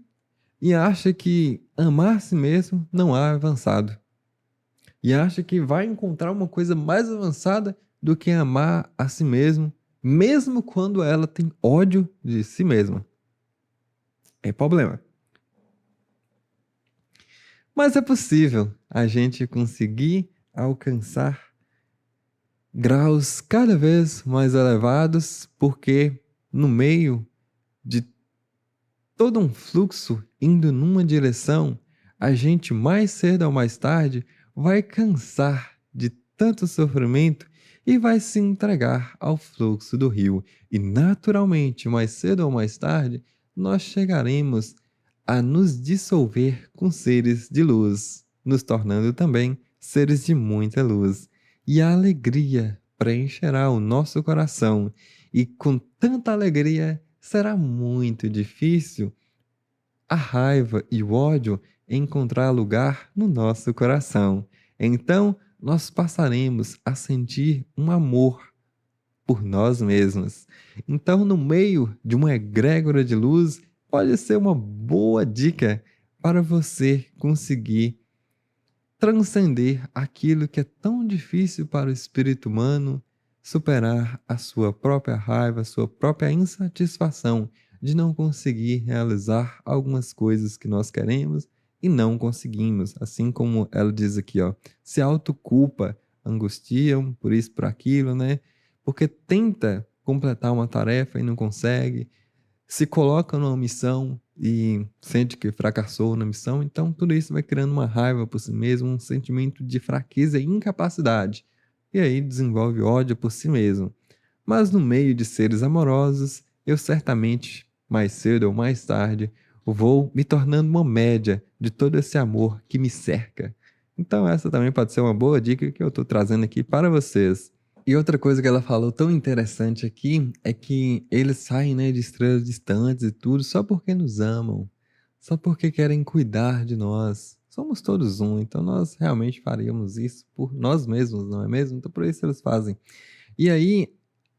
e acha que amar a si mesmo não é avançado. E acha que vai encontrar uma coisa mais avançada do que amar a si mesmo, mesmo quando ela tem ódio de si mesma. É problema. Mas é possível a gente conseguir alcançar graus cada vez mais elevados, porque no meio de todo um fluxo indo numa direção, a gente mais cedo ou mais tarde vai cansar de tanto sofrimento e vai se entregar ao fluxo do rio. E naturalmente, mais cedo ou mais tarde, nós chegaremos a nos dissolver com seres de luz, nos tornando também seres de muita luz. E a alegria preencherá o nosso coração, e com tanta alegria será muito difícil a raiva e o ódio encontrar lugar no nosso coração. Então, nós passaremos a sentir um amor por nós mesmos. Então, no meio de uma egrégora de luz, pode ser uma boa dica para você conseguir transcender aquilo que é tão difícil para o espírito humano, superar a sua própria raiva, a sua própria insatisfação de não conseguir realizar algumas coisas que nós queremos e não conseguimos. Assim como ela diz aqui, ó, se autoculpa, angustiam por isso, por aquilo, né? Porque tenta completar uma tarefa e não consegue, se coloca numa missão e sente que fracassou na missão, então tudo isso vai criando uma raiva por si mesmo, um sentimento de fraqueza e incapacidade. E aí desenvolve ódio por si mesmo. Mas no meio de seres amorosos, eu certamente, mais cedo ou mais tarde, vou me tornando uma média de todo esse amor que me cerca. Então essa também pode ser uma boa dica que eu estou trazendo aqui para vocês. E outra coisa que ela falou tão interessante aqui é que eles saem, né, de estrelas distantes e tudo só porque nos amam, só porque querem cuidar de nós. Somos todos um, então nós realmente faríamos isso por nós mesmos, não é mesmo? Então por isso eles fazem. E aí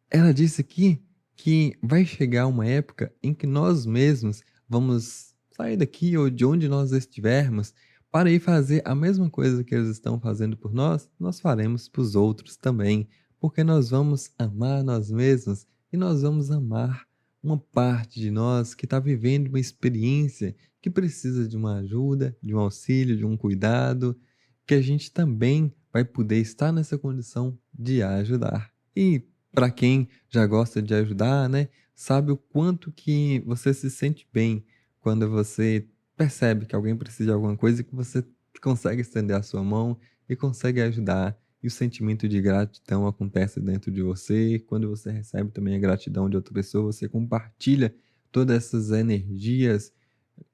ela disse aqui que vai chegar uma época em que nós mesmos vamos sair daqui ou de onde nós estivermos para ir fazer a mesma coisa que eles estão fazendo por nós faremos para os outros também, porque nós vamos amar nós mesmos e nós vamos amar uma parte de nós que está vivendo uma experiência que precisa de uma ajuda, de um auxílio, de um cuidado, que a gente também vai poder estar nessa condição de ajudar. E para quem já gosta de ajudar, né, sabe o quanto que você se sente bem quando você percebe que alguém precisa de alguma coisa e que você consegue estender a sua mão e consegue ajudar. E o sentimento de gratidão acontece dentro de você. Quando você recebe também a gratidão de outra pessoa, você compartilha todas essas energias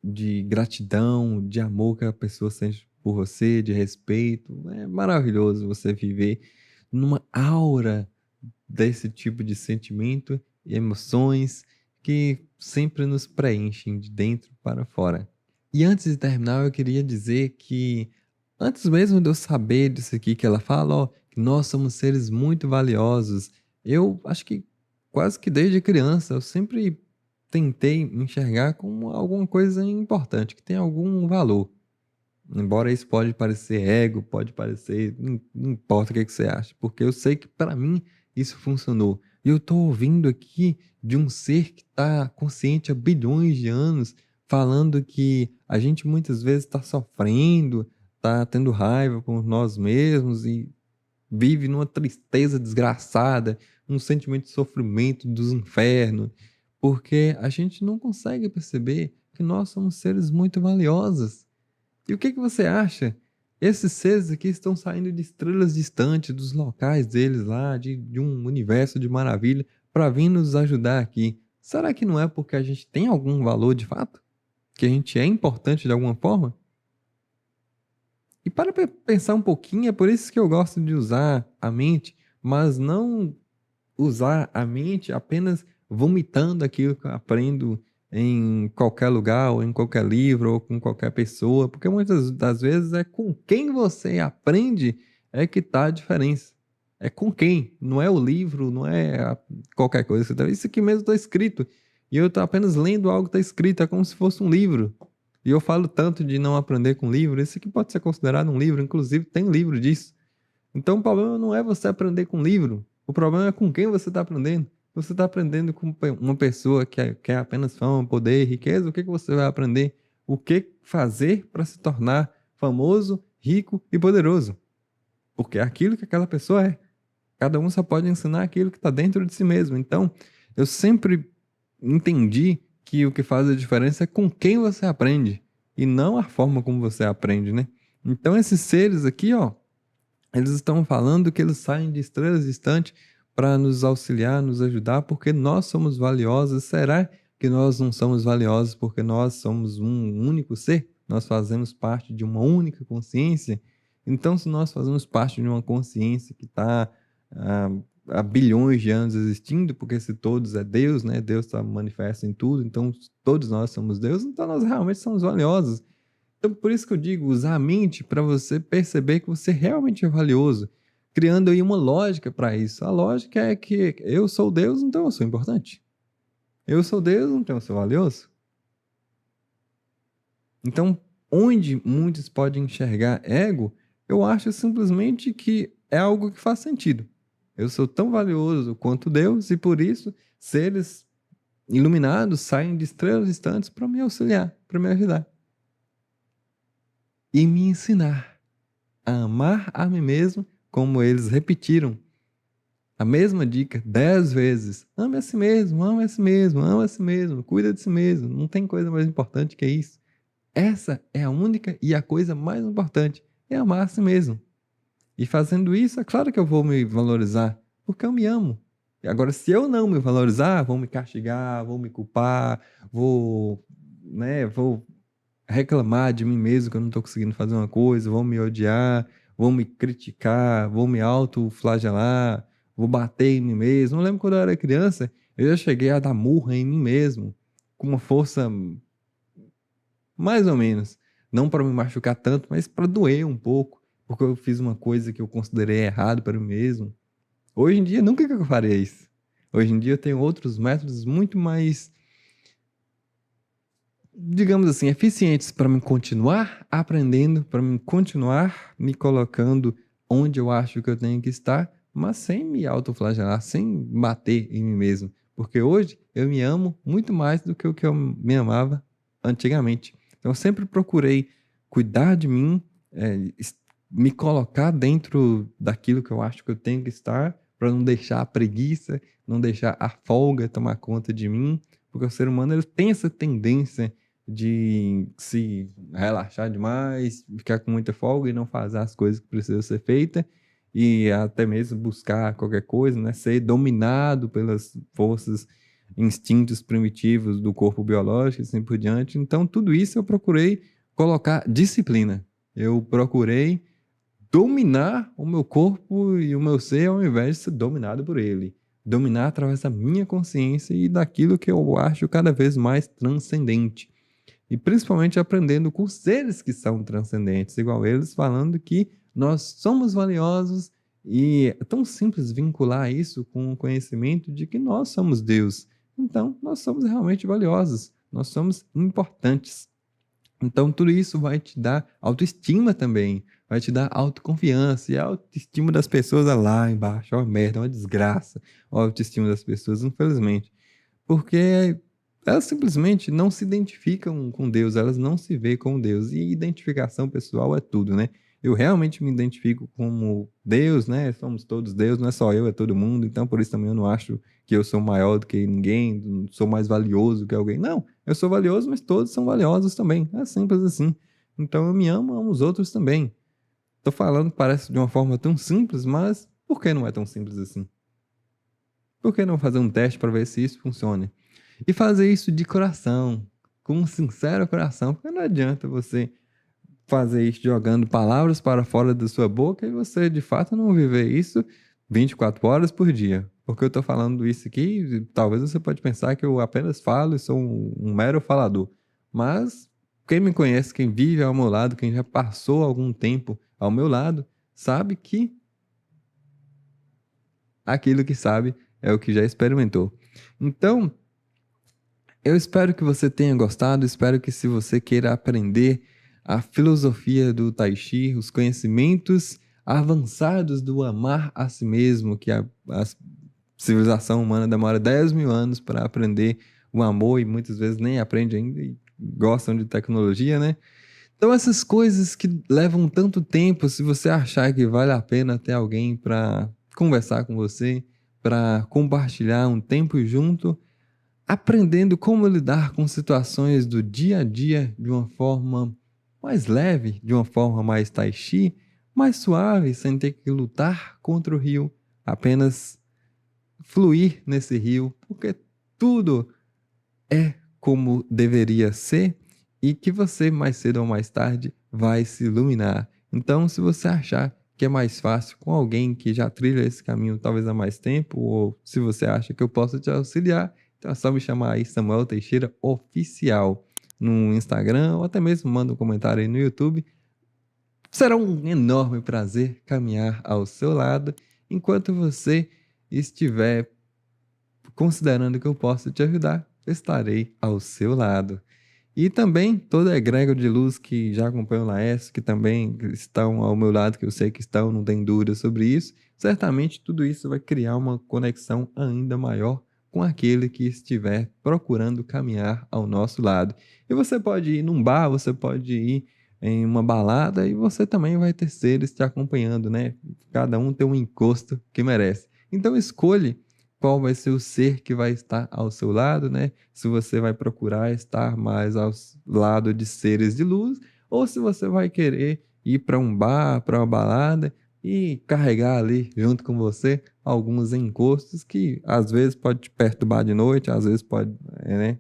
de gratidão, de amor que a pessoa sente por você, de respeito. É maravilhoso você viver numa aura desse tipo de sentimento e emoções que sempre nos preenchem de dentro para fora. E antes de terminar, eu queria dizer que Antes mesmo de eu saber disso aqui que ela fala, ó, que nós somos seres muito valiosos, eu acho que quase que desde criança eu sempre tentei me enxergar como alguma coisa importante, que tem algum valor. Embora isso pode parecer ego, pode parecer, não importa o que que você acha, porque eu sei que para mim isso funcionou. E eu tô ouvindo aqui de um ser que está consciente há bilhões de anos, falando que a gente muitas vezes está sofrendo, está tendo raiva com nós mesmos e vive numa tristeza desgraçada, um sentimento de sofrimento dos infernos, porque a gente não consegue perceber que nós somos seres muito valiosos. E o que que você acha? Esses seres aqui estão saindo de estrelas distantes, dos locais deles lá, de um universo de maravilha, para vir nos ajudar aqui. Será que não é porque a gente tem algum valor de fato? Que a gente é importante de alguma forma? E para pensar um pouquinho, é por isso que eu gosto de usar a mente, mas não usar a mente apenas vomitando aquilo que eu aprendo em qualquer lugar, ou em qualquer livro, ou com qualquer pessoa, porque muitas das vezes é com quem você aprende é que está a diferença. É com quem, não é o livro, não é qualquer coisa. Isso aqui mesmo está escrito. E eu estou apenas lendo algo que está escrito, é como se fosse um livro. E eu falo tanto de não aprender com livro, isso aqui pode ser considerado um livro, inclusive tem livro disso. Então o problema não é você aprender com livro, o problema é com quem você está aprendendo. Você está aprendendo com uma pessoa que quer apenas fama, poder, riqueza, o que que você vai aprender? O que fazer para se tornar famoso, rico e poderoso? Porque é aquilo que aquela pessoa é. Cada um só pode ensinar aquilo que está dentro de si mesmo. Então, eu sempre entendi que o que faz a diferença é com quem você aprende e não a forma como você aprende, né? Então, esses seres aqui, ó, eles estão falando que eles saem de estrelas distantes para nos auxiliar, nos ajudar, porque nós somos valiosos. Será que nós não somos valiosos porque nós somos um único ser? Nós fazemos parte de uma única consciência? Então, se nós fazemos parte de uma consciência que está há bilhões de anos existindo, porque se todos é Deus, né? Deus está manifesto em tudo, então todos nós somos Deus, então nós realmente somos valiosos. Então, por isso que eu digo, usar a mente para você perceber que você realmente é valioso, criando aí uma lógica para isso. A lógica é que eu sou Deus, então eu sou importante. Eu sou Deus, então eu sou valioso. Então, onde muitos podem enxergar ego, eu acho simplesmente que é algo que faz sentido. Eu sou tão valioso quanto Deus e por isso seres iluminados saem de estrelas distantes para me auxiliar, para me ajudar e me ensinar a amar a mim mesmo, como eles repetiram a mesma dica 10 vezes. Ame a si mesmo, ame a si mesmo, ame a si mesmo, cuida de si mesmo. Não tem coisa mais importante que isso. Essa é a única e a coisa mais importante, é amar a si mesmo. E fazendo isso, é claro que eu vou me valorizar, porque eu me amo. E agora, se eu não me valorizar, vou me castigar, vou me culpar, vou reclamar de mim mesmo que eu não estou conseguindo fazer uma coisa, vão me odiar, vão me criticar, vão me autoflagelar, vou bater em mim mesmo. Eu lembro quando eu era criança, eu já cheguei a dar murra em mim mesmo, com uma força mais ou menos, não para me machucar tanto, mas para doer um pouco, porque eu fiz uma coisa que eu considerei errado para mim mesmo. Hoje em dia, nunca que eu faria isso. Hoje em dia eu tenho outros métodos muito mais, digamos assim, eficientes para me continuar aprendendo, para me continuar me colocando onde eu acho que eu tenho que estar, mas sem me autoflagelar, sem bater em mim mesmo. Porque hoje eu me amo muito mais do que o que eu me amava antigamente. Então eu sempre procurei cuidar de mim, me colocar dentro daquilo que eu acho que eu tenho que estar, para não deixar a preguiça, não deixar a folga tomar conta de mim, porque o ser humano ele tem essa tendência de se relaxar demais, ficar com muita folga e não fazer as coisas que precisam ser feitas e até mesmo buscar qualquer coisa, né? Ser dominado pelas forças, instintos primitivos do corpo biológico e assim por diante. Então, tudo isso eu procurei colocar disciplina. Eu procurei dominar o meu corpo e o meu ser ao invés de ser dominado por ele. Dominar através da minha consciência e daquilo que eu acho cada vez mais transcendente. E principalmente aprendendo com seres que são transcendentes, igual eles, falando que nós somos valiosos e é tão simples vincular isso com o conhecimento de que nós somos Deus. Então, nós somos realmente valiosos, nós somos importantes. Então, tudo isso vai te dar autoestima também, vai te dar autoconfiança. E a autoestima das pessoas é lá embaixo, é uma merda, é uma desgraça. A autoestima das pessoas, infelizmente. Porque elas simplesmente não se identificam com Deus, elas não se veem com Deus. E identificação pessoal é tudo, né? Eu realmente me identifico como Deus, né? Somos todos Deus, não é só eu, é todo mundo. Então, por isso também eu não acho que eu sou maior do que ninguém, não sou mais valioso que alguém. Não, eu sou valioso, mas todos são valiosos também. É simples assim. Então, eu me amo os outros também. Tô falando, parece de uma forma tão simples, mas por que não é tão simples assim? Por que não fazer um teste para ver se isso funciona? E fazer isso de coração, com um sincero coração, porque não adianta você fazer isso jogando palavras para fora da sua boca e você de fato não viver isso 24 horas por dia. Porque eu estou falando isso aqui, talvez você pode pensar que eu apenas falo e sou um mero falador. Mas quem me conhece, quem vive ao meu lado, quem já passou algum tempo ao meu lado, sabe que aquilo que sabe é o que já experimentou. Então, eu espero que você tenha gostado, espero que se você queira aprender a filosofia do Tai Chi, os conhecimentos avançados do amar a si mesmo, que a civilização humana demora 10 mil anos para aprender o amor e muitas vezes nem aprende ainda e gostam de tecnologia, né? Então essas coisas que levam tanto tempo, se você achar que vale a pena ter alguém para conversar com você, para compartilhar um tempo junto, aprendendo como lidar com situações do dia a dia de uma forma mais leve, de uma forma mais tai chi, mais suave, sem ter que lutar contra o rio, apenas fluir nesse rio, porque tudo é como deveria ser e que você mais cedo ou mais tarde vai se iluminar. Então, se você achar que é mais fácil com alguém que já trilha esse caminho talvez há mais tempo, ou se você acha que eu posso te auxiliar, então é só me chamar aí Samuel Teixeira Oficial no Instagram ou até mesmo manda um comentário aí no YouTube. Será um enorme prazer caminhar ao seu lado enquanto você estiver considerando que eu posso te ajudar, estarei ao seu lado. E também toda a egrégora de luz que já acompanha o Laércio, que também estão ao meu lado, que eu sei que estão, não tem dúvida sobre isso, certamente tudo isso vai criar uma conexão ainda maior com aquele que estiver procurando caminhar ao nosso lado. E você pode ir num bar, você pode ir em uma balada e você também vai ter seres te acompanhando, né? Cada um tem um encosto que merece. Então escolhe qual vai ser o ser que vai estar ao seu lado, né? Se você vai procurar estar mais ao lado de seres de luz, ou se você vai querer ir para um bar, para uma balada e carregar ali junto com você alguns encostos que às vezes pode te perturbar de noite, às vezes pode, né,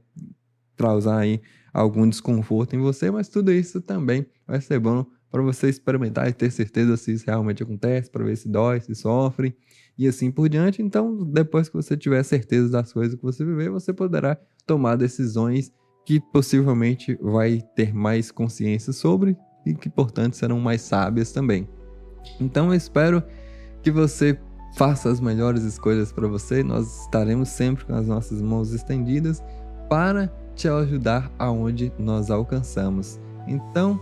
causar aí algum desconforto em você, mas tudo isso também vai ser bom para você experimentar e ter certeza se isso realmente acontece, para ver se dói, se sofre e assim por diante. Então, depois que você tiver certeza das coisas que você viver, você poderá tomar decisões que possivelmente vai ter mais consciência sobre e que, portanto, serão mais sábias também. Então, eu espero que você faça as melhores escolhas para você. Nós estaremos sempre com as nossas mãos estendidas para te ajudar aonde nós alcançamos. Então,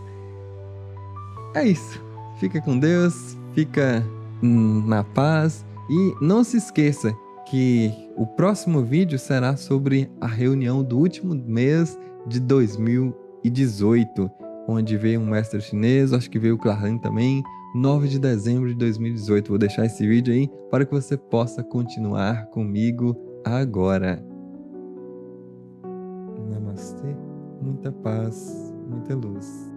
é isso. Fica com Deus, fica na paz e não se esqueça que o próximo vídeo será sobre a reunião do último mês de 2018, onde veio um mestre chinês, acho que veio o Clarlin também, 9 de dezembro de 2018. Vou deixar esse vídeo aí para que você possa continuar comigo agora. Namastê, muita paz, muita luz.